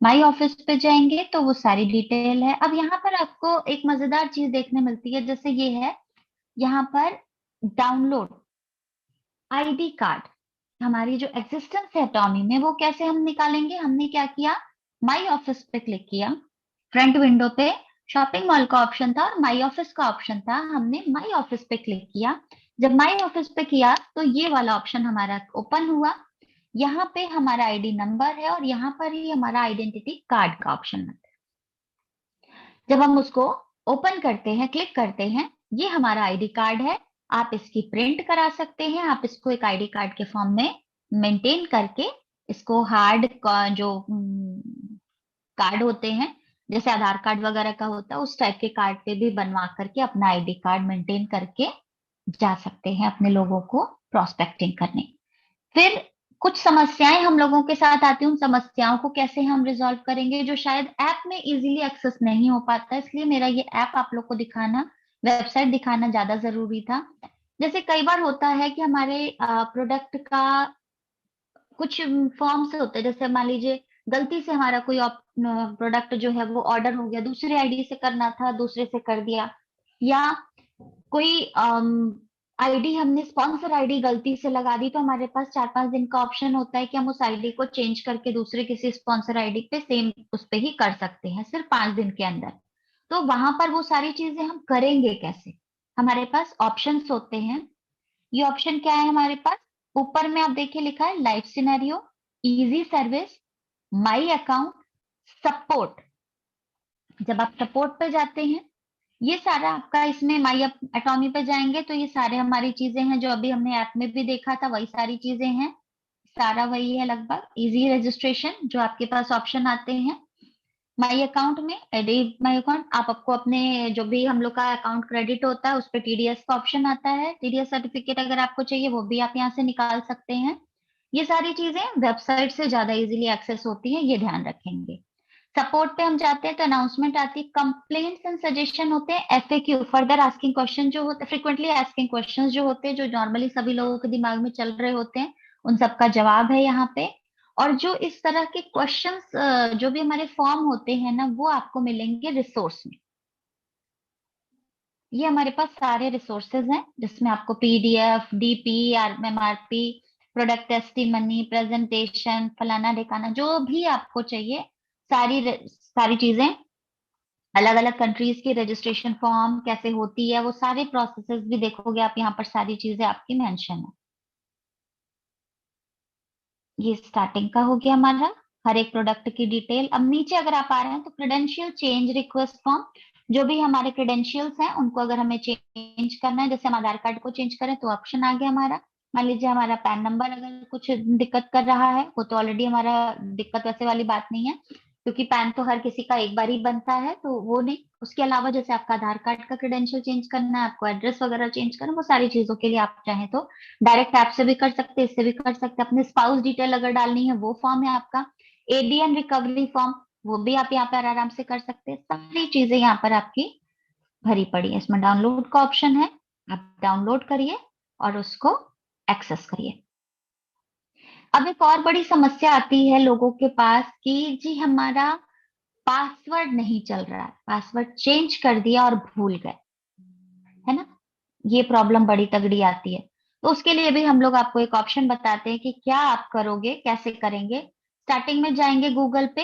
माई ऑफिस पे जाएंगे तो वो सारी डिटेल है। अब यहाँ पर आपको एक मजेदार चीज देखने मिलती है, जैसे ये है यहाँ पर डाउनलोड आईडी कार्ड। हमारी जो एग्जिस्टेंस है टॉमी में वो कैसे हम निकालेंगे। हमने क्या किया, माई ऑफिस पे क्लिक किया। फ्रंट विंडो पे शॉपिंग मॉल का ऑप्शन था और माई ऑफिस का ऑप्शन था। हमने माई ऑफिस पे क्लिक किया। जब माई ऑफिस पे किया तो ये वाला ऑप्शन हमारा ओपन हुआ। यहाँ पे हमारा आईडी नंबर है और यहाँ पर ही हमारा आइडेंटिटी कार्ड का ऑप्शन है। जब हम उसको ओपन करते हैं, क्लिक करते हैं, ये हमारा आईडी कार्ड है। आप इसकी प्रिंट करा सकते हैं। आप इसको एक आईडी कार्ड के फॉर्म में मेंटेन करके इसको हार्ड जो कार्ड होते हैं, जैसे आधार कार्ड वगैरह का होता है, उस टाइप के कार्ड पे भी बनवा करके अपना आईडी कार्ड मेंटेन करके जा सकते हैं अपने लोगों को प्रोस्पेक्टिंग करने। फिर कुछ समस्याएं हम लोगों के साथ आती हैं। उन समस्याओं को कैसे हम रिजॉल्व करेंगे, जो शायद ऐप में इजीली एक्सेस नहीं हो पाता, इसलिए मेरा ये ऐप आप लोग को दिखाना, वेबसाइट दिखाना ज्यादा जरूरी था। जैसे कई बार होता है कि हमारे प्रोडक्ट का कुछ फॉर्म्स होते हैं, जैसे मान लीजिए गलती से हमारा कोई प्रोडक्ट जो है वो ऑर्डर हो गया, दूसरे आईडी से करना था दूसरे से कर दिया, या कोई आईडी हमने स्पॉन्सर आईडी गलती से लगा दी, तो हमारे पास 4-5 दिन का ऑप्शन होता है कि हम उस आईडी को चेंज करके दूसरे किसी स्पॉन्सर आईडी पे सेम उस पे ही कर सकते हैं, सिर्फ 5 दिन के अंदर। तो वहां पर वो सारी चीजें हम करेंगे कैसे, हमारे पास ऑप्शंस होते हैं। ये ऑप्शन क्या है हमारे पास, ऊपर में आप देखिए लिखा है live scenario, easy service, my account, support. जब आप सपोर्ट पे जाते हैं, ये सारा आपका इसमें माई एटॉमी पे जाएंगे तो ये सारे हमारी चीजें हैं जो अभी हमने ऐप में भी देखा था, वही सारी चीजें हैं। सारा वही है लगभग। इजी रजिस्ट्रेशन जो आपके पास ऑप्शन आते हैं। माई अकाउंट में एडिट माई अकाउंट, आपको अपने जो भी हम लोग का अकाउंट क्रेडिट होता है उस पर टीडीएस का ऑप्शन आता है। टीडीएस सर्टिफिकेट अगर आपको चाहिए वो भी आप यहाँ से निकाल सकते हैं। ये सारी चीजें वेबसाइट से ज्यादा इजीली एक्सेस होती है, ये ध्यान रखेंगे। सपोर्ट पे हम जाते हैं तो अनाउंसमेंट आती है, कंप्लेंट्स एंड सजेशन होते हैं, एफएक्यू फर्दर आस्किंग क्वेश्चन जो होते हैं, फ्रिक्वेंटली आस्किंग क्वेश्चंस जो होते हैं, जो नॉर्मली सभी लोगों के दिमाग में चल रहे होते हैं, उन सबका जवाब है यहाँ पे। और जो इस तरह के क्वेश्चंस जो भी हमारे फॉर्म होते हैं ना, वो आपको मिलेंगे रिसोर्स में। ये हमारे पास सारे रिसोर्सेज हैं जिसमें आपको PDF, DP, MRP, product testimony, presentation, फलाना ढिकाना, जो भी आपको चाहिए, सारी सारी चीजें, अलग अलग कंट्रीज की रजिस्ट्रेशन फॉर्म कैसे होती है, वो सारे प्रोसेसेस भी देखोगे आप, यहाँ पर सारी चीजें आपकी मेंशन है। ये स्टार्टिंग का हो गया हमारा हर एक प्रोडक्ट की डिटेल। अब नीचे अगर आप आ रहे हैं तो क्रेडेंशियल चेंज रिक्वेस्ट फॉर्म, जो भी हमारे क्रेडेंशियल्स हैं उनको अगर हमें चेंज करना है, जैसे हम आधार कार्ड को चेंज करें तो ऑप्शन आ गया हमारा मान लीजिए हमारा पैन नंबर अगर कुछ दिक्कत कर रहा है, वो तो ऑलरेडी हमारा दिक्कत वैसे वाली बात नहीं है, क्योंकि पैन तो हर किसी का एक बार ही बनता है, तो वो नहीं। उसके अलावा जैसे आपका आधार कार्ड का क्रेडेंशियल चेंज करना है, आपको एड्रेस वगैरह चेंज करना है, वो सारी चीजों के लिए आप चाहें तो डायरेक्ट ऐप से भी कर सकते हैं, इससे भी कर सकते हैं। अपने स्पाउस डिटेल अगर डालनी है, वो फॉर्म है आपका। एडीएन रिकवरी फॉर्म, वो भी आप यहाँ पर आराम से कर सकते हैं। सारी चीजें यहाँ पर आपकी भरी पड़ी है। इसमें डाउनलोड का ऑप्शन है, आप डाउनलोड करिए और उसको एक्सेस करिए। अब एक और बड़ी समस्या आती है लोगों के पास कि जी हमारा पासवर्ड नहीं चल रहा है, पासवर्ड चेंज कर दिया और भूल गए, है ना। ये प्रॉब्लम बड़ी तगड़ी आती है। तो उसके लिए भी हम लोग आपको एक ऑप्शन बताते हैं कि क्या आप करोगे, कैसे करेंगे। स्टार्टिंग में जाएंगे गूगल पे,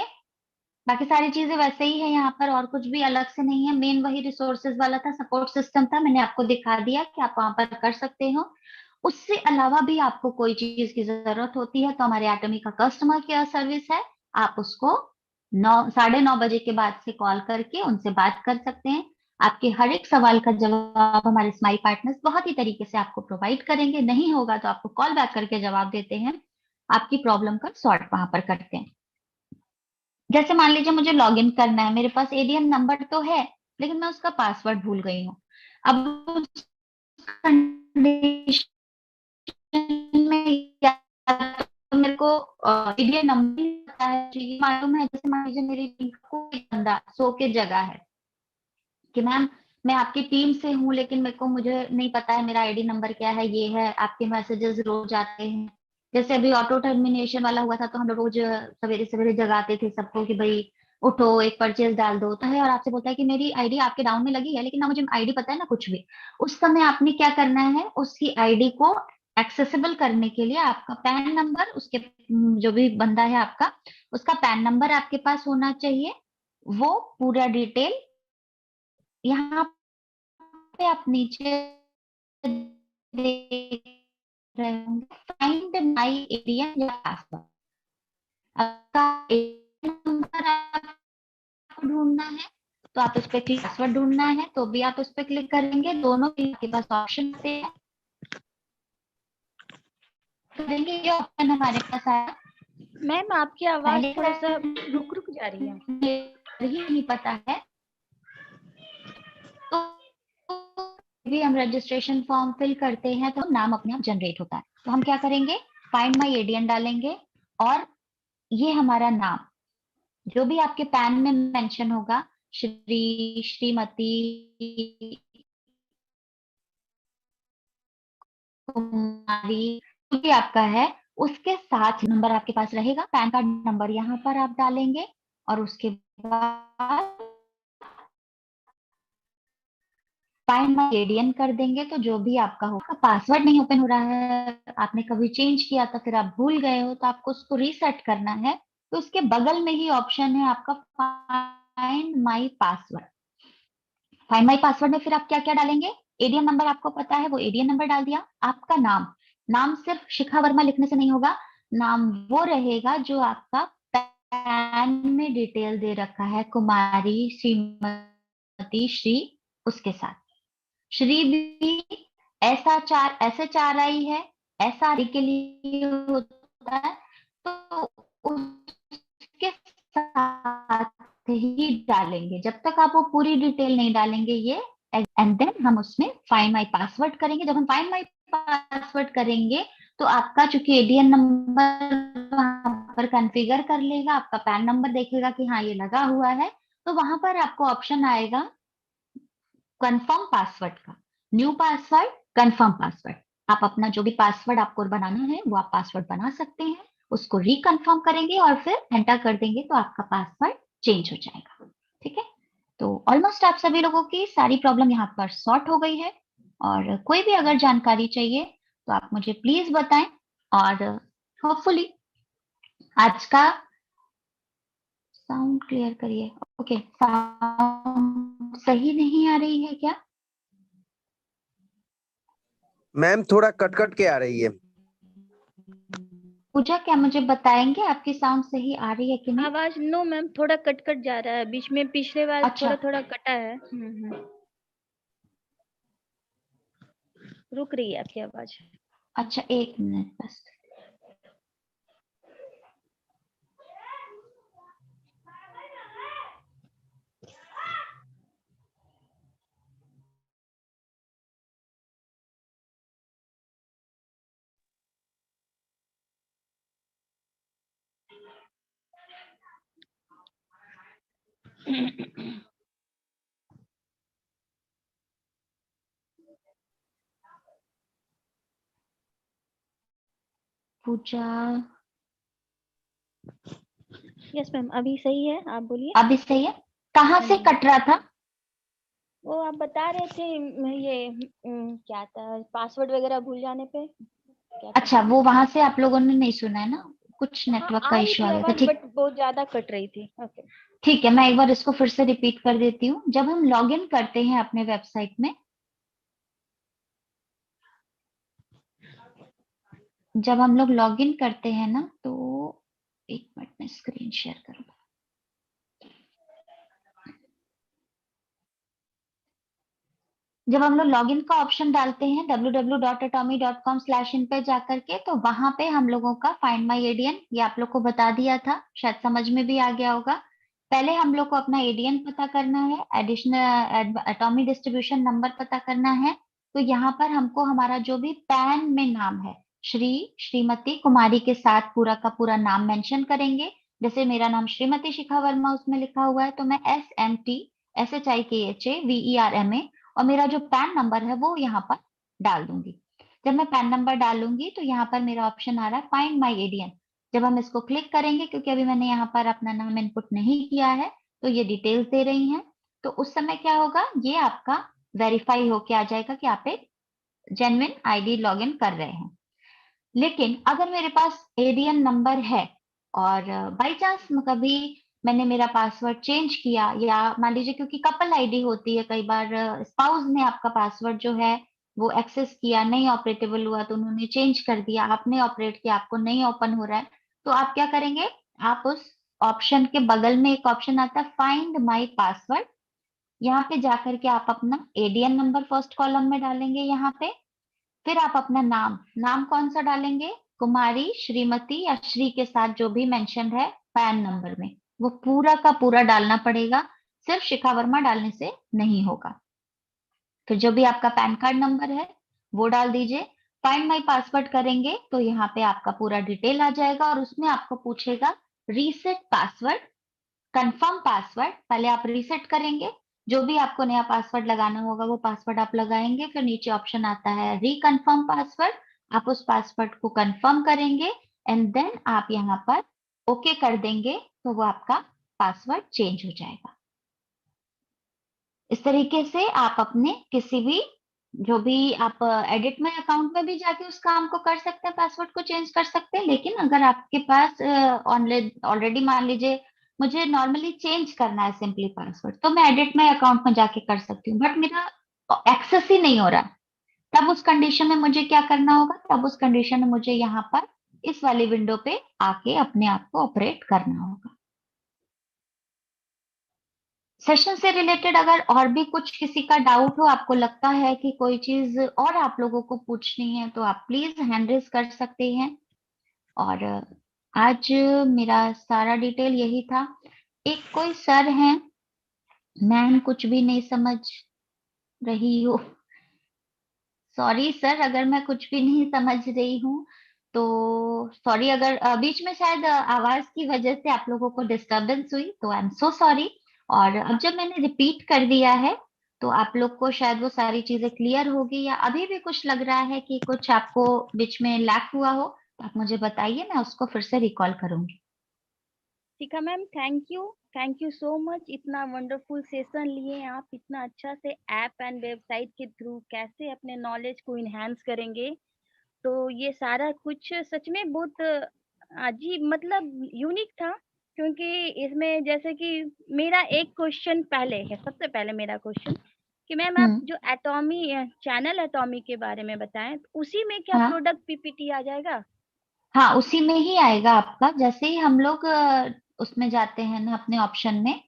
बाकी सारी चीजें वैसे ही है यहाँ पर, और कुछ भी अलग से नहीं है। मेन वही रिसोर्सेज वाला था, सपोर्ट सिस्टम था, मैंने आपको दिखा दिया कि आप वहां पर कर सकते हो। उससे अलावा भी आपको कोई चीज की जरूरत होती है तो हमारे एटमी का कस्टमर केयर सर्विस है, आप उसको 9, 9:30 बजे के बाद से कॉल करके उनसे बात कर सकते हैं। आपके हर एक सवाल का जवाब हमारे स्माइल पार्टनर्स बहुत ही तरीके से आपको प्रोवाइड करेंगे। नहीं होगा तो आपको कॉल बैक करके जवाब देते हैं, आपकी प्रॉब्लम का सॉल्व वहां पर करते हैं। जैसे मान लीजिए मुझे लॉगिन करना है, मेरे पास एडीएन नंबर तो है, लेकिन मैं उसका पासवर्ड भूल गई हूँ। अब उस कंडीशन में या तो मेरे को एडीएन नंबर नहीं पता है, ये मालूम है, जैसे मान लीजिए मेरी टीम का कोई बंदा सो के जगह है कि मैम मैं आपकी टीम से हूँ, लेकिन मेरे को मुझे नहीं पता है मेरा आईडी नंबर क्या है, ये है। आपके मैसेजेस रोज आते हैं, जैसे अभी ऑटो टर्मिनेशन वाला हुआ था तो हम लोग रोज सवेरे सवेरे जगाते थे सबको कि भाई उठो एक परचेज डाल दो, तो है और आपसे बोलता है कि मेरी आईडी आपके डाउन में लगी है, लेकिन ना मुझे आईडी पता है ना कुछ भी। उस समय आपने क्या करना है, उसकी आईडी को एक्सेसिबल करने के लिए आपका पैन नंबर, उसके जो भी बंदा है आपका, उसका पैन नंबर आपके पास होना चाहिए। वो पूरा डिटेल यहाँ पे आप नीचे देख रहे होंगे, फाइंड माई एटीएम या पासवर्ड। आपका एटीएम नंबर आपको ढूंढना है तो आप उस पर क्लिक, पासवर्ड ढूंढना है तो भी आप उस पर क्लिक करेंगे, दोनों के पास ऑप्शन आते हैं, करेंगे। ये ऑप्शन हमारे पास आया, मैम आपकी आवाज पहले थोड़ा सा रुक रुक जा रही है। ही नहीं पता है तो भी हम रजिस्ट्रेशन फॉर्म फिल करते हैं तो नाम अपने आप जनरेट होता है। तो हम क्या करेंगे, फाइंड माई एडीएन डालेंगे और ये हमारा नाम जो भी आपके पैन में मेंशन होगा, श्री, श्रीमती, कुमारी, जो भी आपका है, उसके साथ नंबर आपके पास रहेगा, पैन कार्ड नंबर यहाँ पर आप डालेंगे और उसके बाद फाइंड माई एडीएन कर देंगे। तो जो भी आपका होगा, पासवर्ड नहीं ओपन हो रहा है, आपने कभी चेंज किया था फिर आप भूल गए हो तो आपको उसको रीसेट करना है, तो उसके बगल में ही ऑप्शन है आपका find my password. Find my password में फिर आप क्या क्या डालेंगे, एडीएन नंबर आपको पता है, वो एडीएन नंबर डाल दिया। आपका नाम, नाम सिर्फ शिखा वर्मा लिखने से नहीं होगा, नाम वो रहेगा जो आपका पैन में डिटेल दे रखा है, कुमारी, श्रीमती, श्री, उसके साथ श्री भी ऐसे 4 आई है, ऐसा आर के लिए होता है, तो उसके साथ ही डालेंगे। जब तक आप वो पूरी डिटेल नहीं डालेंगे ये, एंड देन हम उसमें फाइंड माई पासवर्ड करेंगे। जब हम फाइंड माई पासवर्ड करेंगे तो आपका चूंकि एडीएन नंबर वहां पर कॉन्फ़िगर कर लेगा, आपका पैन नंबर देखेगा कि हाँ ये लगा हुआ है, तो वहां पर आपको ऑप्शन आएगा कंफर्म पासवर्ड का, न्यू पासवर्ड, कंफर्म पासवर्ड। आप अपना जो भी पासवर्ड आपको बनाना है वो आप पासवर्ड बना सकते हैं, उसको रिकन्फर्म करेंगे और फिर एंटर कर देंगे तो आपका पासवर्ड चेंज हो जाएगा। ठीक है, तो ऑलमोस्ट आप सभी लोगों की सारी प्रॉब्लम यहाँ पर सॉर्ट हो गई है, और कोई भी अगर जानकारी चाहिए तो आप मुझे प्लीज बताएं। और होपफुली आज का साउंड क्लियर करिए। ओके, साउंड सही नहीं आ रही है क्या? मैम थोड़ा कट कट के आ रही है। पूजा क्या मुझे बताएंगे आपकी साउंड सही आ रही है कि नहीं? आवाज नो मैम, थोड़ा कट कट जा रहा है बीच में, पिछले बार अच्छा, थोड़ा थोड़ा कटा है। रुक रही है आपकी आवाज। अच्छा, 1 मिनट बस। पूजा, यस मैम, अभी सही है, आप बोलिए। अभी सही है? कहाँ से कट रहा था? वो आप बता रहे थे ये क्या था, पासवर्ड वगैरह भूल जाने पे क्या था? अच्छा, वो वहां से आप लोगों ने नहीं सुना है ना, कुछ हाँ, नेटवर्क का आ रही इश्यू थी आ गया था। आवाज, ठीक, बट बहुत ज्यादा कट रही थी। ओके। ठीक है, मैं एक बार इसको फिर से रिपीट कर देती हूँ। जब हम लॉग इन करते हैं अपने वेबसाइट में, जब हम लोग लॉग इन करते हैं ना, तो 1 मिनट में स्क्रीन शेयर करूँ। जब हम लोग लॉगिन का ऑप्शन डालते हैं www.atomy.com/in पे जाकर के, तो वहां पे हम लोगों का फाइंड माई एडीएन, ये आप लोग को बता दिया था, शायद समझ में भी आ गया होगा। पहले हम लोग को अपना एडीएन पता करना है, एडिशनल एटॉमी डिस्ट्रीब्यूशन नंबर पता करना है। तो यहाँ पर हमको हमारा जो भी पैन में नाम है, श्री, श्रीमती, कुमारी के साथ पूरा का पूरा नाम मेंशन करेंगे। जैसे मेरा नाम श्रीमती शिखा वर्मा उसमें लिखा हुआ है, तो मैं SMTSHIKHAVERMA और मेरा जो पैन नंबर है वो यहाँ पर डाल दूंगी। जब मैं पैन नंबर डालूंगी तो यहाँ पर मेरा ऑप्शन आ रहा है फाइंड माई एडीएन। जब हम इसको क्लिक करेंगे, क्योंकि अभी मैंने यहाँ पर अपना नाम इनपुट नहीं किया है, तो ये डिटेल्स दे रही हैं। तो उस समय क्या होगा, ये आपका वेरीफाई होके आ जाएगा कि आप एक जेन्युइन आईडी लॉगिन कर रहे हैं। लेकिन अगर मेरे पास एडीएन नंबर है और बाई चांस कभी मैंने मेरा पासवर्ड चेंज किया, या मान लीजिए क्योंकि कपल आईडी होती है, कई बार स्पाउस ने आपका पासवर्ड जो है वो एक्सेस किया, नहीं ऑपरेटेबल हुआ, तो उन्होंने चेंज कर दिया, आपने ऑपरेट किया, आपको नहीं ओपन हो रहा है, तो आप क्या करेंगे, आप उस ऑप्शन के बगल में एक ऑप्शन आता है फाइंड माई पासवर्ड, यहाँ पे जाकर के आप अपना एडीएन नंबर फर्स्ट कॉलम में डालेंगे यहाँ पे। फिर आप अपना नाम, नाम कौन सा डालेंगे, कुमारी, श्रीमती या श्री के साथ जो भी मेंशन है पैन नंबर में, वो पूरा का पूरा डालना पड़ेगा, सिर्फ शिखा वर्मा डालने से नहीं होगा। फिर जो भी आपका पैन कार्ड नंबर है वो डाल दीजिए। फाइंड माई पासवर्ड करेंगे तो यहाँ पे आपका पूरा डिटेल आ जाएगा और उसमें आपको पूछेगा रीसेट पासवर्ड, कंफर्म पासवर्ड। पहले आप रीसेट करेंगे, जो भी आपको नया पासवर्ड लगाना होगा वो पासवर्ड आप लगाएंगे। फिर नीचे ऑप्शन आता है रिकन्फर्म पासवर्ड, आप उस पासवर्ड को कंफर्म करेंगे एंड देन आप यहाँ पर ओके कर देंगे, तो वो आपका पासवर्ड चेंज हो जाएगा। इस तरीके से आप अपने किसी भी, जो भी आप एडिट माई अकाउंट में भी जाके उस काम को कर सकते हैं, पासवर्ड को चेंज कर सकते हैं। लेकिन अगर आपके पास ऑलरेडी मान लीजिए मुझे नॉर्मली चेंज करना है सिंपली पासवर्ड, तो मैं एडिट माई अकाउंट में जाके कर सकती हूँ, बट मेरा एक्सेस ही नहीं हो रहा, तब उस कंडीशन में मुझे क्या करना होगा, तब उस कंडीशन में मुझे यहाँ पर इस वाली विंडो पे आके अपने आप को ऑपरेट करना होगा। सेशन से रिलेटेड अगर और भी कुछ किसी का डाउट हो, आपको लगता है कि कोई चीज और आप लोगों को पूछनी है, तो आप प्लीज हैंड रेज कर सकते हैं। और आज मेरा सारा डिटेल यही था। एक कोई सर हैं, मैम कुछ भी नहीं समझ रही हो, सॉरी सर अगर मैं कुछ भी नहीं समझ रही हूँ, तो सॉरी अगर बीच में शायद आवाज की वजह से आप लोगों को डिस्टरबेंस हुई, तो आई एम सो सॉरी। और अब जब मैंने रिपीट कर दिया है तो आप लोग को शायद वो सारी चीजें क्लियर होगी, या अभी भी कुछ लग रहा है कि कुछ आपको बीच में लैक हुआ हो, तो आप मुझे बताइए, मैं उसको फिर से रिकॉल करूंगी। Shikha ma'am, thank you so much. इतना वंडरफुल सेशन लिए आप, इतना अच्छा से ऐप एंड वेबसाइट के थ्रू कैसे अपने नॉलेज को इनहेंस करेंगे, तो ये सारा कुछ सच में बहुत अजीब, मतलब यूनिक था। क्योंकि इसमें जैसे कि मेरा एक क्वेश्चन पहले है, सबसे पहले मेरा क्वेश्चन कि मैम आप हम्म। जो एटॉमी चैनल एटॉमी के बारे में बताएं, तो उसी में क्या हाँ, प्रोडक्ट पीपीटी आ जाएगा? हाँ उसी में ही आएगा आपका। जैसे ही हम लोग उसमें जाते हैं ना अपने ऑप्शन में,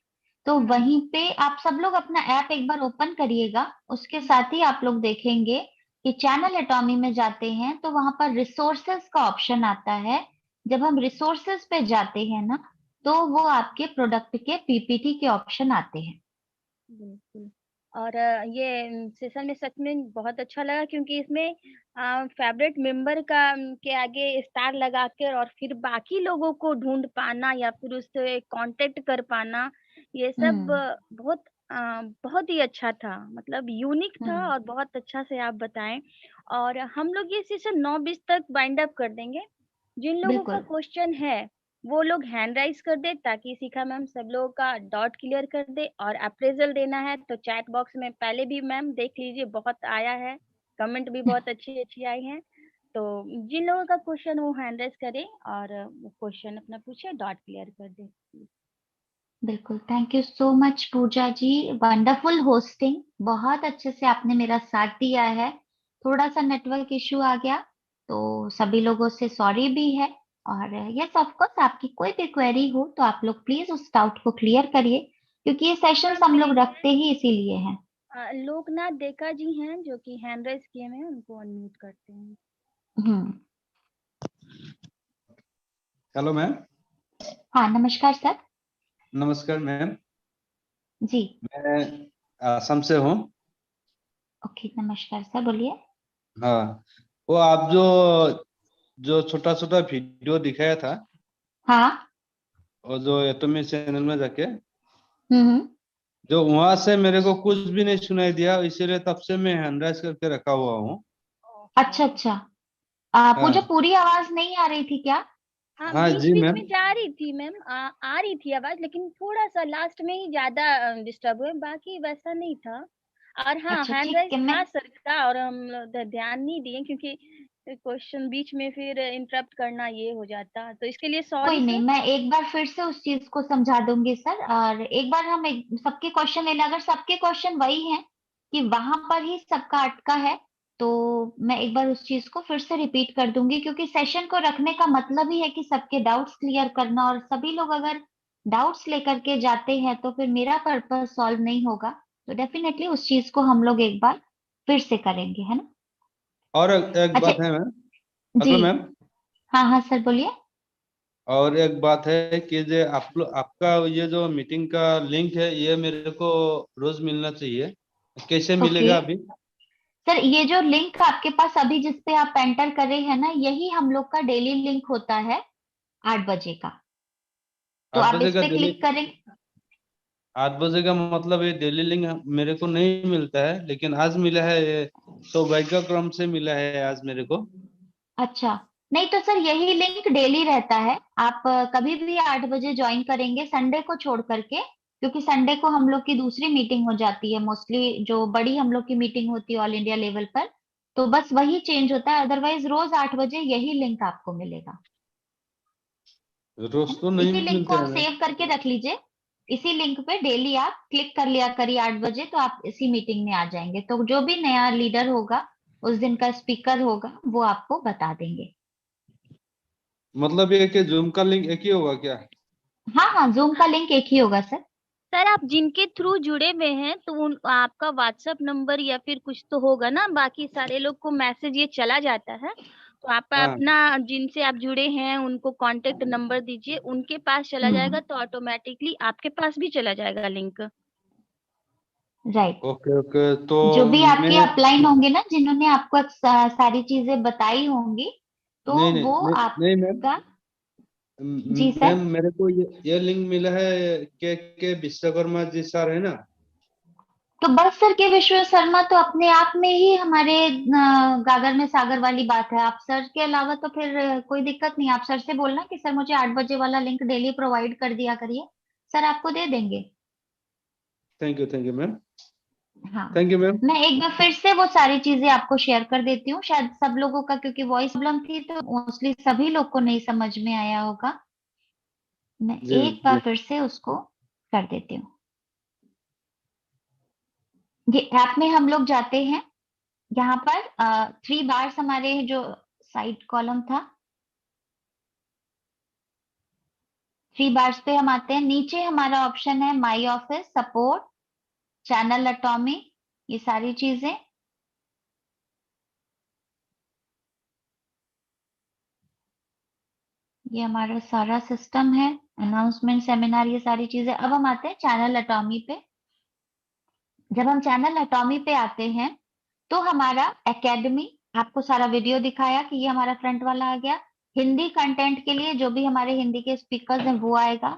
तो हम्म। वहीं पे आप सब लोग अपना ऐप एक बार ओपन करिएगा, उसके साथ ही आप लोग देखेंगे कि चैनल एटॉमी में जाते हैं तो वहां पर रिसोर्सेस का ऑप्शन आता है। जब हम रिसोर्सेस पे जाते हैं ना, तो वो आपके प्रोडक्ट के पीपीटी के ऑप्शन आते हैं। बिल्कुल। और ये सेशन में सच में बहुत अच्छा लगा, क्योंकि इसमें फेवरेट मेंबर का के आगे स्टार लगा कर और फिर बाकी लोगों को ढूंढ पाना या फिर उससे कांटेक्ट कर पाना, ये सब हम्म। बहुत ही अच्छा था, मतलब यूनिक था हम्म। और बहुत अच्छा से आप बताएं। और हम लोग ये सेशन 9 बजे तक वाइंड अप कर देंगे। जिन लोगों का बिल्कुल। क्वेश्चन है वो लोग हैंड राइज कर दे, ताकि शिखा मैम सब लोगों का डाउट क्लियर कर दे। और अप्रेजल देना है तो चैट बॉक्स में पहले भी मैम देख लीजिए, बहुत आया है, कमेंट भी बहुत अच्छी अच्छी आई हैं। तो जिन लोगों का क्वेश्चन वो हैंड राइज करे और क्वेश्चन अपना पूछे, डाउट क्लियर कर दे। बिल्कुल, thank you so much Pooja ji. Wonderful hosting, बहुत अच्छे से आपने मेरा साथ दिया है। थोड़ा सा नेटवर्क इशू आ गया तो सभी लोगों से सॉरी भी है। और यस ऑफ कोर्स, आपकी कोई भी क्वेरी हो तो आप लोग प्लीज उस डाउट को क्लियर करिए, क्योंकि ये सेशंस हम लोग रखते ही इसीलिए हैं। लोकनाथ देका जी हैं जो कि हैंड राइज किए हुए हैं, उनको अनम्यूट करते हैं। हम्म। Hello ma'am. हाँ, नमस्कार सर। नमस्कार मैम। जी। मैं असम से हूँ। ओके, नमस्कार सर, बोलिए। हाँ, वो आप जो जो छोटा छोटा वीडियो दिखाया था, हाँ। और जो एटॉमी चैनल में जाके, हम्म। जो वहां से मेरे को कुछ भी नहीं सुनाई दिया, इसीलिए तब से मैं हैंड राइज करके रखा हुआ हूँ। अच्छा अच्छा। पूजा, हाँ। पूरी आवाज नहीं आ रही थी क्या? हाँ, हाँ बीच जी बीच मैम। में जा रही थी मैम, आ रही थी आवाज, लेकिन थोड़ा सा लास्ट में ही ज्यादा डिस्टर्ब हुए, बाकी वैसा नहीं था। और हाँ, अच्छा, हैंड ठीक राइज है। मैं था सर का, और हम लोग ध्यान नहीं दिए, क्योंकि क्वेश्चन बीच में फिर इंटरप्ट करना ये हो जाता, तो इसके लिए कोई सॉरी नहीं, सर। मैं एक बार फिर से उस चीज को समझा दूंगी सर। और एक बार हम सबके क्वेश्चन ले लें। अगर सबके क्वेश्चन वही हैं कि वहां पर ही सबका अटका है, तो मैं एक बार उस चीज को फिर से रिपीट कर दूंगी, क्योंकि सेशन को रखने का मतलब ही है कि सबके डाउट्स क्लियर करना। और सभी लोग अगर डाउट्स लेकर के जाते हैं तो फिर मेरा पर्पस सॉल्व नहीं होगा। तो डेफिनेटली उस चीज को हम लोग एक बार फिर से करेंगे, है ना? और एक अच्छा। बात है मैम। जी। Hello ma'am. हाँ हाँ सर, बोलिए। और एक बात है कि जो आपका ये जो मीटिंग का लिंक है, ये मेरे को रोज मिलना चाहिए। कैसे ओके मिलेगा अभी? सर, ये जो लिंक आपके पास अभी जिस पे आप एंटर कर रहे हैं ना, यही हम लोग का डेली लिंक होता है 8 बजे का। तो 8 आप बजे इस का पे डेली? क्लिक करें। 8 बजे का मतलब ये डेली लिंक मेरे को नहीं मिलता है, लेकिन आज मिला है ये। सौभाग्य क्रम से मिला है आज मेरे को। अच्छा, नहीं तो सर यही लिंक डेली रहता है। आप कभी भी 8 बजे ज्वाइन करेंगे, संडे को छोड़ करके, क्योंकि संडे को हम लोग की दूसरी मीटिंग हो जाती है। मोस्टली जो बड़ी हम लोग की मीटिंग होती है ऑल इंडिया लेवल पर, तो बस वही चेंज होता है। अदरवाइज रोज 8 बजे यही लिंक आपको मिलेगा, है रोज तो ना? नहीं इसी लिंक को मिलते आप हैं मैम। सेव करके रख लीजिए। इसी लिंक पे डेली आप क्लिक कर लिया करिए 8 बजे, तो आप इसी मीटिंग में आ जाएंगे। तो जो भी नया लीडर होगा, उस दिन का स्पीकर होगा, वो आपको बता देंगे। मतलब ये कि जूम का लिंक एक ही होगा क्या? हाँ हाँ, जूम का लिंक एक ही होगा सर। सर आप जिनके थ्रू जुड़े हुए हैं तो आपका व्हाट्सएप नंबर या फिर कुछ तो होगा ना, बाकी सारे लोग को मैसेज ये चला जाता है, तो आप हाँ। अपना जिनसे आप जुड़े हैं उनको कांटेक्ट नंबर दीजिए, उनके पास चला जाएगा, हम्म। तो ऑटोमेटिकली आपके पास भी चला जाएगा लिंक। राइट। ओके ओके, तो जो भी आपके मैं अपलाइन होंगे ना, जिन्होंने आपको सारी चीजें बताई होंगी, तो नहीं नहीं वो नहीं नहीं मैम। आपका। जी सर। मैम मेरे को ये लिंक मिला है के विश्वकर्मा जी सर है ना? तो बस सर, के विश्व शर्मा तो अपने आप में ही हमारे गागर में सागर वाली बात है। आप सर के अलावा तो फिर कोई दिक्कत नहीं। आप सर से बोलना कि सर मुझे 8 बजे वाला लिंक डेली प्रोवाइड कर दिया करिए, सर आपको दे देंगे। Thank you ma'am. हाँ। Thank you ma'am. मैं एक बार फिर से वो सारी चीजें आपको शेयर कर देती हूँ। शायद सब लोगों का, क्योंकि वॉइस प्रॉब्लम थी, तो मोस्टली सभी लोग को नहीं समझ में आया होगा। मैं जी एक बार जी। फिर से उसको कर देती हूँ। ये ऐप में हम लोग जाते हैं, यहाँ पर 3 बार्स हमारे जो साइड कॉलम था, 3 बार्स पे हम आते हैं। नीचे हमारा ऑप्शन है माई ऑफिस, सपोर्ट, चैनल एटॉमी, ये सारी चीजें। ये हमारा सारा सिस्टम है, अनाउंसमेंट, सेमिनार, ये सारी चीजें। अब हम आते हैं चैनल एटॉमी पे। जब हम चैनल एटॉमी पे आते हैं तो हमारा एकेडमी, आपको सारा वीडियो दिखाया कि ये हमारा फ्रंट वाला आ गया। हिंदी कंटेंट के लिए जो भी हमारे हिंदी के स्पीकर्स हैं वो आएगा।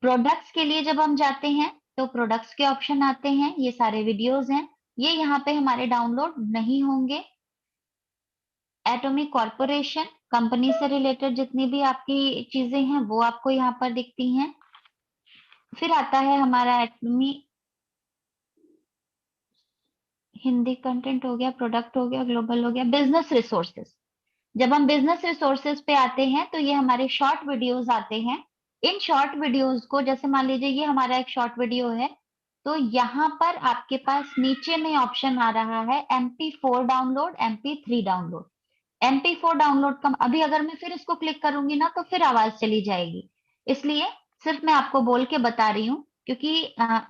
प्रोडक्ट्स के लिए जब हम जाते हैं तो प्रोडक्ट्स के ऑप्शन आते हैं, ये सारे वीडियोस हैं, ये यहाँ पे हमारे डाउनलोड नहीं होंगे। एटॉमिक कॉरपोरेशन, कंपनी से रिलेटेड जितनी भी आपकी चीजें हैं वो आपको यहाँ पर दिखती हैं। फिर आता है हमारा एटॉमी, हिंदी कंटेंट हो गया, प्रोडक्ट हो गया, ग्लोबल हो गया, बिजनेस रिसोर्सेज। जब हम बिजनेस रिसोर्सेज पे आते हैं तो ये हमारे शॉर्ट वीडियोस आते हैं। इन शॉर्ट वीडियोस को, जैसे मान लीजिए ये हमारा एक शॉर्ट वीडियो है, तो यहाँ पर आपके पास नीचे में ऑप्शन आ रहा है MP4 download, MP3 download. MP4 download का अभी अगर मैं फिर इसको क्लिक करूंगी ना तो फिर आवाज चली जाएगी, इसलिए सिर्फ मैं आपको बोल के बता रही हूँ, क्योंकि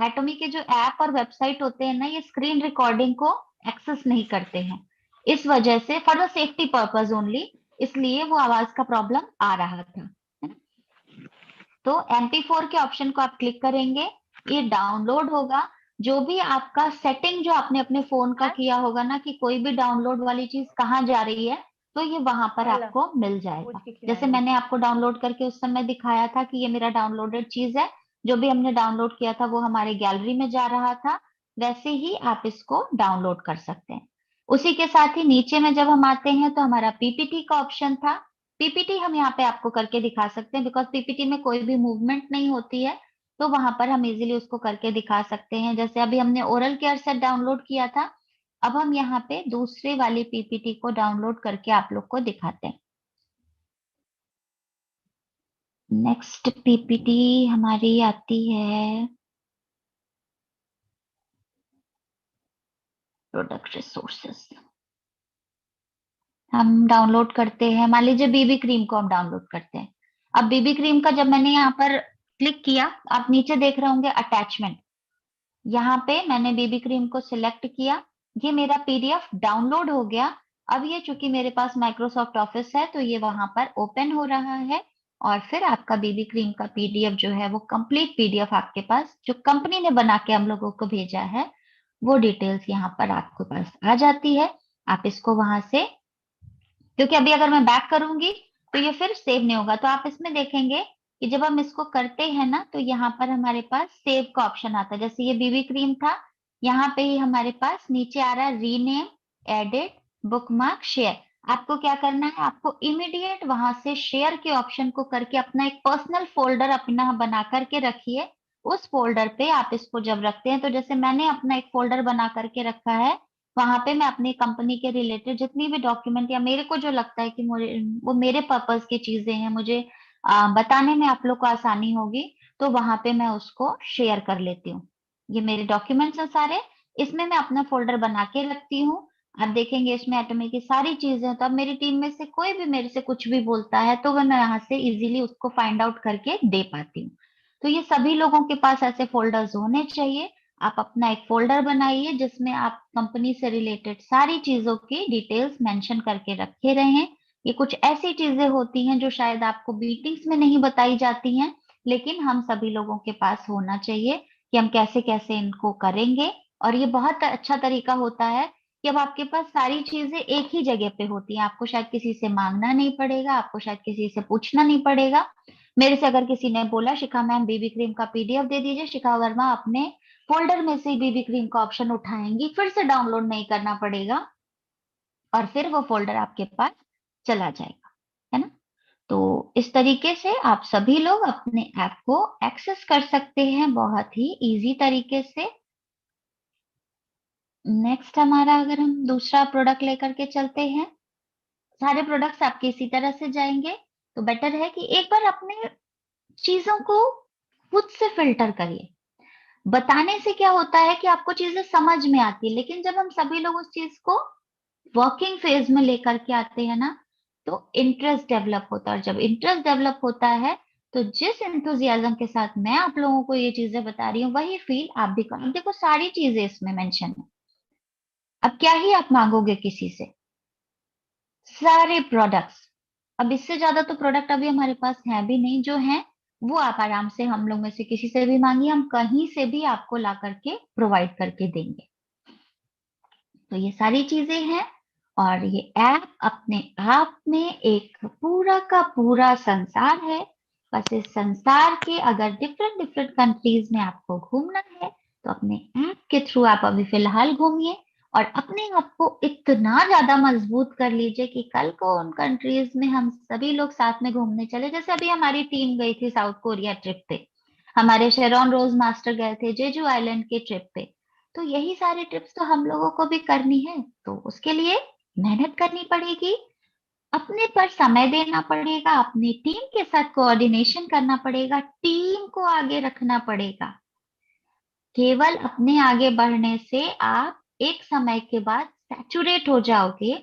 एटॉमी के जो ऐप और वेबसाइट होते हैं ना, ये स्क्रीन रिकॉर्डिंग को एक्सेस नहीं करते हैं, इस वजह से for the safety purpose only, इसलिए वो आवाज का प्रॉब्लम आ रहा था, है ना? तो MP4 के ऑप्शन को आप क्लिक करेंगे, ये डाउनलोड होगा। जो भी आपका सेटिंग जो आपने अपने फोन का किया होगा ना कि कोई भी डाउनलोड वाली चीज कहाँ जा रही है, तो ये वहां पर आपको मिल जाएगा। जैसे मैंने आपको डाउनलोड करके उस समय दिखाया था कि ये मेरा डाउनलोडेड चीज है, जो भी हमने डाउनलोड किया था वो हमारे गैलरी में जा रहा था, वैसे ही आप इसको डाउनलोड कर सकते हैं। उसी के साथ ही नीचे में जब हम आते हैं तो हमारा PPT का ऑप्शन था। PPT हम यहाँ पे आपको करके दिखा सकते हैं, बिकॉज PPT में कोई भी मूवमेंट नहीं होती है, तो वहां पर हम इजीली उसको करके दिखा सकते हैं। जैसे अभी हमने ओरल केयर सेट डाउनलोड किया था, अब हम यहाँ पे दूसरे वाली PPT को डाउनलोड करके आप लोग को दिखाते हैं। नेक्स्ट PPT हमारी आती है प्रोडक्ट रिसोर्सेस। हम डाउनलोड करते हैं, मान लीजिए BB क्रीम को हम डाउनलोड करते हैं। अब BB क्रीम का जब मैंने यहाँ पर क्लिक किया, आप नीचे देख रहे होंगे अटैचमेंट, यहाँ पे मैंने BB क्रीम को सिलेक्ट किया, ये मेरा PDF डाउनलोड हो गया। अब ये चूंकि मेरे पास माइक्रोसॉफ्ट ऑफिस है तो ये वहां पर ओपन हो रहा है, और फिर आपका BB क्रीम का PDF जो है वो कंप्लीट PDF आपके पास, जो कंपनी ने बना के हम लोगों को भेजा है, वो डिटेल्स यहाँ पर आपके पास आ जाती है। आप इसको वहां से, क्योंकि अभी अगर मैं बैक करूंगी तो ये फिर सेव नहीं होगा, तो आप इसमें देखेंगे कि जब हम इसको करते हैं ना तो यहाँ पर हमारे पास सेव का ऑप्शन आता है। जैसे ये BB क्रीम था, यहाँ पे ही हमारे पास नीचे आ रहा है रीनेम, एडिट, बुकमार्क, शेयर। आपको क्या करना है, आपको इमीडिएट वहां से शेयर के ऑप्शन को करके अपना एक पर्सनल फोल्डर अपना बना करके रखिए। उस फोल्डर पे आप इसको जब रखते हैं, तो जैसे मैंने अपना एक फोल्डर बना करके रखा है, वहां पे मैं अपनी कंपनी के रिलेटेड जितनी भी डॉक्यूमेंट या मेरे को जो लगता है कि मुझे वो मेरे पर्पस की चीजें हैं, मुझे बताने में आप लोग को आसानी होगी, तो वहां पे मैं उसको शेयर कर लेती हूँ। ये मेरे डॉक्यूमेंट्स हैं सारे, इसमें मैं अपना फोल्डर बना के रखती हूँ। आप देखेंगे इसमें एटॉमिक की सारी चीजें हैं, तो अब मेरी टीम में से कोई भी मेरे से कुछ भी बोलता है तो मैं यहाँ से इजीली उसको फाइंड आउट करके दे पाती हूँ। तो ये सभी लोगों के पास ऐसे फोल्डर्स होने चाहिए। आप अपना एक फोल्डर बनाइए जिसमें आप कंपनी से रिलेटेड सारी चीजों की डिटेल्स मेंशन करके रखे रहें। ये कुछ ऐसी चीजें होती हैं जो शायद आपको मीटिंग्स में नहीं बताई जाती हैं, लेकिन हम सभी लोगों के पास होना चाहिए कि हम कैसे कैसे इनको करेंगे। और ये बहुत अच्छा तरीका होता है कि अब आपके पास सारी चीजें एक ही जगह पे होती हैं, आपको शायद किसी से मांगना नहीं पड़ेगा, आपको शायद किसी से पूछना नहीं पड़ेगा। मेरे से अगर किसी ने बोला शिखा मैम BB क्रीम का PDF दे दीजिए, शिखा वर्मा अपने फोल्डर में से BB क्रीम का ऑप्शन उठाएंगी, फिर से डाउनलोड नहीं करना पड़ेगा, और फिर वो फोल्डर आपके पास चला जाएगा, है ना? तो इस तरीके से आप सभी लोग अपने ऐप को एक्सेस कर सकते हैं बहुत ही इजी तरीके से। नेक्स्ट हमारा, अगर हम दूसरा प्रोडक्ट लेकर के चलते हैं, सारे प्रोडक्ट्स आपके इसी तरह से जाएंगे, तो बेटर है कि एक बार अपने चीजों को खुद से फिल्टर करिए। बताने से क्या होता है कि आपको चीजें समझ में आती है, लेकिन जब हम सभी लोग उस चीज को वर्किंग फेज में लेकर के आते हैं ना, तो इंटरेस्ट डेवलप होता है, और जब इंटरेस्ट डेवलप होता है तो जिस एंथुजियाज्म के साथ मैं आप लोगों को ये चीजें बता रही हूँ वही फील आप भी करो। देखो सारी चीजें इसमें मेंशन है, अब क्या ही आप मांगोगे किसी से, सारे प्रोडक्ट्स अब इससे ज्यादा तो प्रोडक्ट अभी हमारे पास है भी नहीं, जो है वो आप आराम से हम लोग में से किसी से भी मांगिए, हम कहीं से भी आपको ला करके प्रोवाइड करके देंगे। तो ये सारी चीजें हैं, और ये ऐप अपने आप में एक पूरा का पूरा संसार है। बस इस संसार के अगर डिफरेंट डिफरेंट कंट्रीज में आपको घूमना है तो अपने ऐप के थ्रू आप अभी फिलहाल घूमिए, और अपने आप को इतना ज्यादा मजबूत कर लीजिए कि कल को उन कंट्रीज में हम सभी लोग साथ में घूमने चले। जैसे अभी हमारी टीम गई थी साउथ कोरिया ट्रिप पे, हमारे शेरॉन रोज मास्टर गए थे जेजू आइलैंड के ट्रिप पे। तो यही सारी ट्रिप्स तो हम लोगों को भी करनी है, तो उसके लिए मेहनत करनी पड़ेगी, अपने पर समय देना पड़ेगा, अपनी टीम के साथ कोऑर्डिनेशन करना पड़ेगा, टीम को आगे रखना पड़ेगा। केवल अपने आगे बढ़ने से आप एक समय के बाद सैचुरेट हो जाओगे।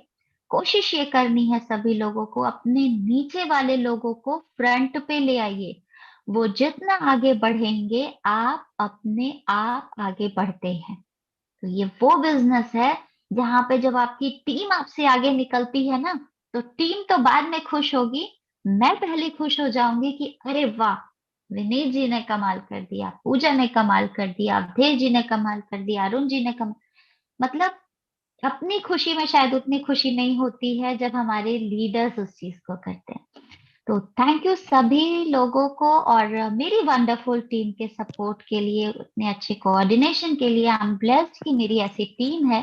कोशिश ये करनी है सभी लोगों को, अपने नीचे वाले लोगों को फ्रंट पे ले आइए। वो जितना आगे बढ़ेंगे आप अपने आप आगे बढ़ते हैं। तो ये वो बिजनेस है जहां पे जब आपकी टीम आपसे आगे निकलती है ना, तो टीम तो बाद में खुश होगी, मैं पहले खुश हो जाऊंगी कि अरे वाह, विनीत जी ने कमाल कर दिया, पूजा ने कमाल कर दिया, अवधेश जी ने कमाल कर दिया, अरुण जी ने कमाल। मतलब अपनी खुशी में शायद उतनी खुशी नहीं होती है जब हमारे लीडर्स उस चीज को करते हैं। तो थैंक यू सभी लोगों को, और मेरी वंडरफुल टीम के सपोर्ट के लिए, उतने अच्छे कोऑर्डिनेशन के लिए। आई एम ब्लेस्ड कि मेरी ऐसी टीम है,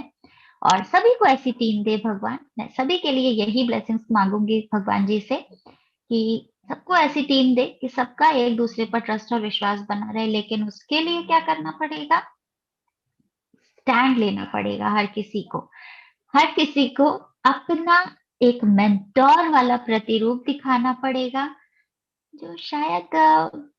और सभी को ऐसी टीम दे भगवान। मैं सभी के लिए यही ब्लेसिंग्स मांगूंगी भगवान जी से कि सबको ऐसी टीम दे कि सबका एक दूसरे पर ट्रस्ट और विश्वास बना रहे। लेकिन उसके लिए क्या करना पड़ेगा? स्टैंड लेना पड़ेगा हर किसी को अपना एक मेंटोर वाला प्रतिरूप दिखाना पड़ेगा, जो शायद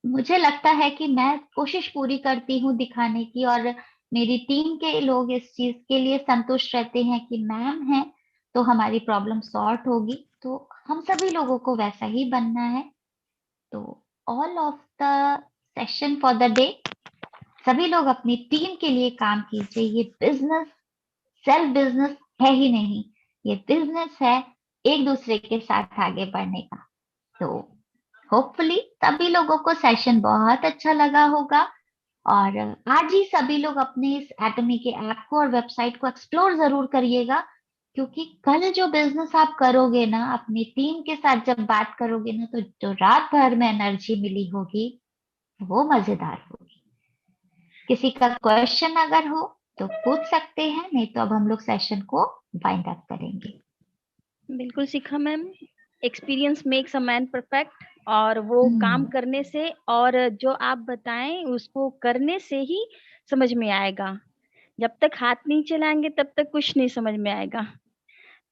मुझे लगता है कि मैं कोशिश पूरी करती हूँ दिखाने की, और मेरी टीम के लोग इस चीज के लिए संतुष्ट रहते हैं कि मैम है तो हमारी प्रॉब्लम सॉर्ट होगी। तो हम सभी लोगों को वैसा ही बनना है। तो all of the session for the day, सभी लोग अपनी टीम के लिए काम कीजिए। ये बिजनेस सेल्फ बिजनेस है ही नहीं, ये बिजनेस है एक दूसरे के साथ आगे बढ़ने का। तो होपफुली सभी लोगों को सेशन बहुत अच्छा लगा होगा, और आज ही सभी लोग अपने इस एटमी के ऐप को और वेबसाइट को एक्सप्लोर जरूर करिएगा, क्योंकि कल जो बिजनेस आप करोगे ना, अपनी टीम के साथ जब बात करोगे ना, तो जो रात भर में एनर्जी मिली होगी वो मजेदार होगी। किसी का क्वेश्चन अगर हो तो पूछ सकते हैं, नहीं तो अब हम लोग सेशन को वाइंड अप करेंगे। बिल्कुल Shikha ma'am, experience makes a man perfect, और वो काम करने से और जो आप बताएं उसको करने से ही समझ में आएगा। जब तक हाथ नहीं चलाएंगे तब तक कुछ नहीं समझ में आएगा।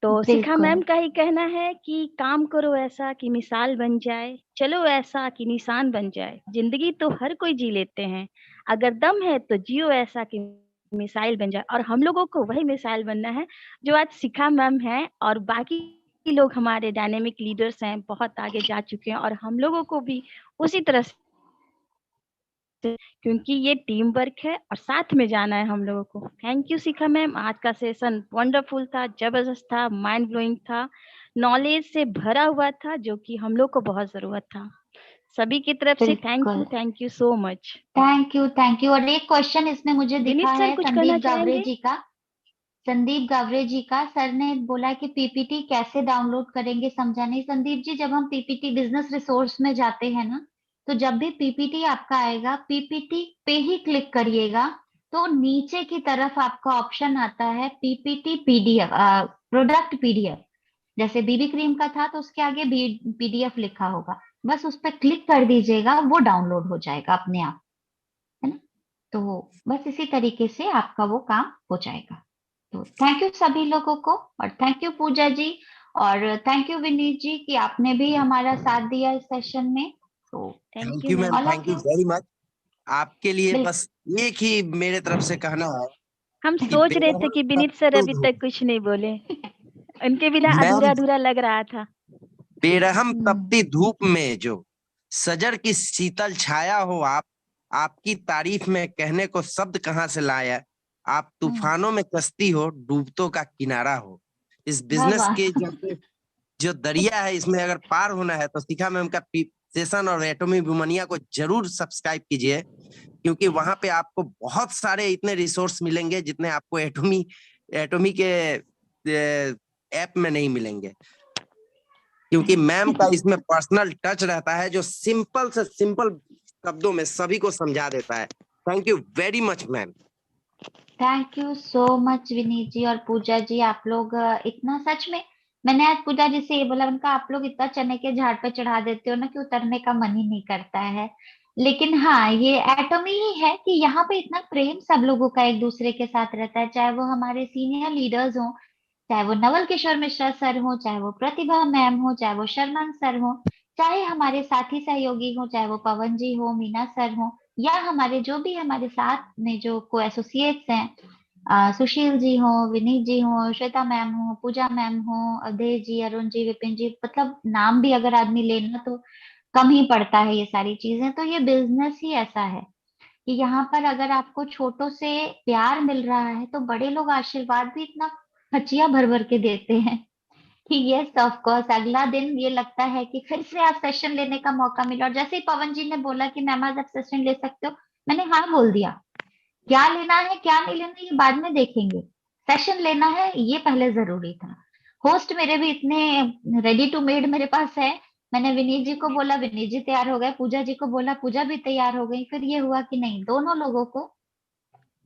तो शिखा बिल्कुल मैम का ही कहना है कि काम करो ऐसा कि मिसाल बन जाए, चलो ऐसा कि निशान बन जाए। जिंदगी तो हर कोई जी लेते हैं, अगर दम है तो जियो ऐसा कि मिसाइल बन जाए। और हम लोगों को वही मिसाइल बनना है जो आज शिखा मैम है, और बाकी लोग हमारे डायनेमिक लीडर्स हैं, बहुत आगे जा चुके हैं, और हम लोगों को भी उसी तरह से, क्योंकि ये टीम वर्क है और साथ में जाना है हम लोगों को। थैंक यू शिखा मैम, आज का सेशन वंडरफुल था, जबरदस्त था, माइंड ब्लोइंग था, नॉलेज से भरा हुआ था, जो कि हम लोग को बहुत जरूरत था। सभी की तरफ से बिल्कुल। Thank you so much. Thank you. और एक क्वेश्चन इसमें मुझे दिखा विनीत सर है कुछ कहना चाहेंगे? संदीप गावरे जी का। सर ने बोला कि पीपीटी कैसे डाउनलोड करेंगे, समझा नहीं। संदीप जी, जब हम पीपीटी बिजनेस रिसोर्स में जाते हैं ना, तो जब भी पीपीटी आपका आएगा, पीपीटी पे ही क्लिक करिएगा, तो नीचे की तरफ आपका ऑप्शन आता है पीपीटी पीडीएफ, प्रोडक्ट पीडीएफ। जैसे बीबी क्रीम का था तो उसके आगे पीडीएफ लिखा होगा, बस उस पर क्लिक कर दीजिएगा, वो डाउनलोड हो जाएगा अपने आप, है ना। तो बस इसी तरीके से आपका वो काम हो जाएगा। तो थैंक यू सभी लोगों को, और थैंक यू पूजा जी, और थैंक यू विनीत जी कि आपने भी हमारा साथ दिया इस सेशन में। तो thank thank you you ma'am, ma'am. All thank of you you. Very much. आपके लिए बिल्कुल। बस एक ही मेरे तरफ से कहना है हम कि सोच रहे थे बेरहम कि विनीत सर तपती अभी धूप, तक कुछ नहीं बोले, उनके बिना अधूरा मैम, अधूरा लग रहा था। बेरहम तपती धूप में जो सजर की शीतल छाया हो आप, आपकी तारीफ में कहने को शब्द कहाँ से लाया। आप तूफानों में कश्ती हो, डूबतों का किनारा हो। इस वाह बिजनेस वाह। के जैसे जो दरिया है इसमें अगर पार होना है तो शिखा मैम का सेशन और एटॉमी वुमनिया को जरूर सब्सक्राइब कीजिए, क्योंकि वहां पे आपको बहुत सारे इतने रिसोर्स मिलेंगे जितने आपको एटॉमी के ऐप में नहीं मिलेंगे, क्योंकि मैम का इसमें पर्सनल टच रहता है जो सिंपल से सिंपल शब्दों में सभी को समझा देता है। Thank you very much ma'am. Thank you so much Vineet ji और पूजा जी, आप लोग इतना, सच में मैंने आज पूजा जी से ये बोला, उनका आप लोग इतना चने के झाड़ पे चढ़ा देते हो ना कि उतरने का मन ही नहीं करता है। लेकिन हाँ, ये एटॉमी ही है कि यहाँ पे इतना प्रेम सब लोगों का एक दूसरे के साथ रहता है, चाहे वो हमारे सीनियर लीडर्स हो, चाहे वो नवल किशोर मिश्रा सर हो, चाहे वो प्रतिभा मैम हो, चाहे वो शर्मन सर हो, चाहे हमारे साथी सहयोगी हो, चाहे वो पवन जी हो, मीना सर हो, या हमारे जो भी हमारे साथ में जो को एसोसिएट्स हैं, सुशील जी हो, विनीत जी हो, श्वेता मैम हो, पूजा मैम हो, अवधेश जी, अरुण जी, विपिन जी, मतलब नाम भी अगर आदमी लेना तो कम ही पड़ता है ये सारी चीजें। तो ये बिजनेस ही ऐसा है कि यहाँ पर अगर आपको छोटों से प्यार मिल रहा है तो बड़े लोग आशीर्वाद भी इतना खचिया भर भर के देते हैं कि यस ऑफ कोर्स अगला दिन ये लगता है कि फिर से आप सेशन लेने का मौका मिला। और जैसे ही पवन जी ने बोला कि मैम आज आप सेशन ले सकते हो, मैंने हाँ बोल दिया। क्या लेना है क्या नहीं लेना ये बाद में देखेंगे, सेशन लेना है ये पहले जरूरी था। होस्ट मेरे भी इतने रेडी टू मेड मेरे पास है। मैंने विनीत जी को बोला, विनीत जी तैयार हो गए, पूजा जी को बोला, पूजा भी तैयार हो गई। फिर ये हुआ कि नहीं, दोनों लोगों को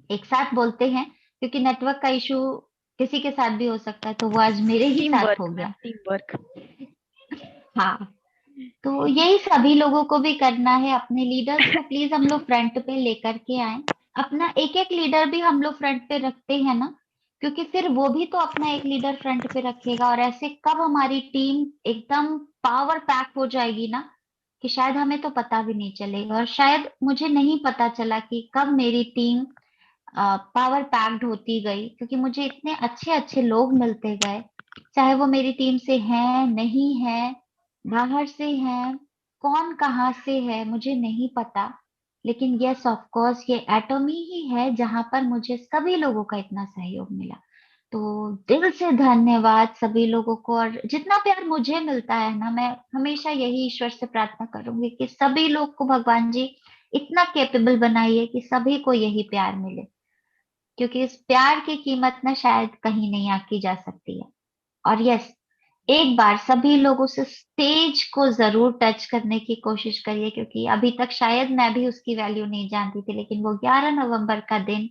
एक साथ बोलते हैं, क्योंकि नेटवर्क का इशू किसी के साथ भी हो सकता है, तो वो आज मेरे ही टीम साथ वर्क हो मैम, गया। Team work. हाँ, तो यही सभी लोगों को भी करना है। अपने लीडर्स को प्लीज हम लोग फ्रंट पे लेकर के आए। अपना एक एक लीडर भी हम लोग फ्रंट पे रखते हैं ना, क्योंकि फिर वो भी तो अपना एक लीडर फ्रंट पे रखेगा, और ऐसे कब हमारी टीम एकदम पावर पैक हो जाएगी ना कि शायद हमें तो पता भी नहीं चलेगा। और शायद मुझे नहीं पता चला कि कब मेरी टीम पावर पैक्ड होती गई, क्योंकि मुझे इतने अच्छे अच्छे लोग मिलते गए, चाहे वो मेरी टीम से हैं नहीं है, बाहर से हैं, कौन कहाँ से है मुझे नहीं पता। लेकिन यस ऑफ कोर्स ये एटॉमी ही है जहां पर मुझे सभी लोगों का इतना सहयोग मिला। तो दिल से धन्यवाद सभी लोगों को। और जितना प्यार मुझे मिलता है ना, मैं हमेशा यही ईश्वर से प्रार्थना करूंगी कि सभी लोग को भगवान जी इतना कैपेबल बनाइए कि सभी को यही प्यार मिले, क्योंकि इस प्यार की कीमत ना शायद कहीं नहीं आकी जा सकती है। और यस, एक बार सभी लोगों से स्टेज को जरूर टच करने की कोशिश करिए, क्योंकि अभी तक शायद मैं भी उसकी वैल्यू नहीं जानती थी, लेकिन वो 11 नवंबर का दिन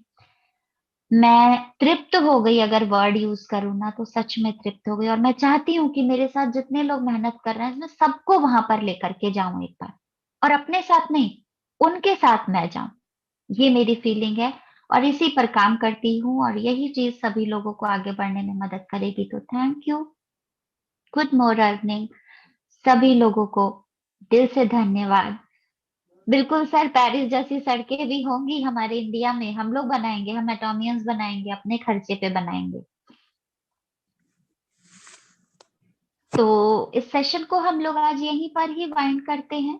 मैं तृप्त हो गई। अगर वर्ड यूज करूँ ना तो सच में तृप्त हो गई। और मैं चाहती हूँ कि मेरे साथ जितने लोग मेहनत कर रहे हैं, मैं सबको वहां पर लेकर के जाऊं एक बार, और अपने साथ नहीं, उनके साथ मैं जाऊं। ये मेरी फीलिंग है और इसी पर काम करती हूँ, और यही चीज सभी लोगों को आगे बढ़ने में मदद करेगी। तो थैंक यू, गुड मॉर्निंग सभी लोगों को, दिल से धन्यवाद। बिल्कुल सर, पेरिस जैसी सड़कें भी होंगी हमारे इंडिया में, हम लोग बनाएंगे, हम एटॉमियंस बनाएंगे, अपने खर्चे पे बनाएंगे। तो इस सेशन को हम लोग आज यहीं पर ही वाइंड करते हैं।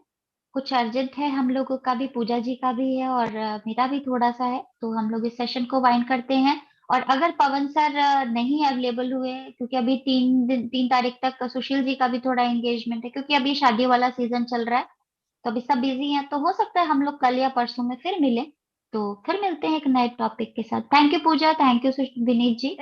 कुछ अर्जेंट है हम लोगों का भी, पूजा जी का भी है, और मेरा भी थोड़ा सा है, तो हम लोग इस सेशन को वाइंड करते हैं। और अगर पवन सर नहीं अवेलेबल हुए, क्योंकि अभी 3 तारीख तक सुशील जी का भी थोड़ा एंगेजमेंट है, क्योंकि अभी शादी वाला सीजन चल रहा है, तो अभी सब बिजी हैं, तो हो सकता है हम लोग कल या परसों में फिर मिले। तो फिर मिलते हैं एक नए टॉपिक के साथ। Thank you Pooja, thank you Vineet ji.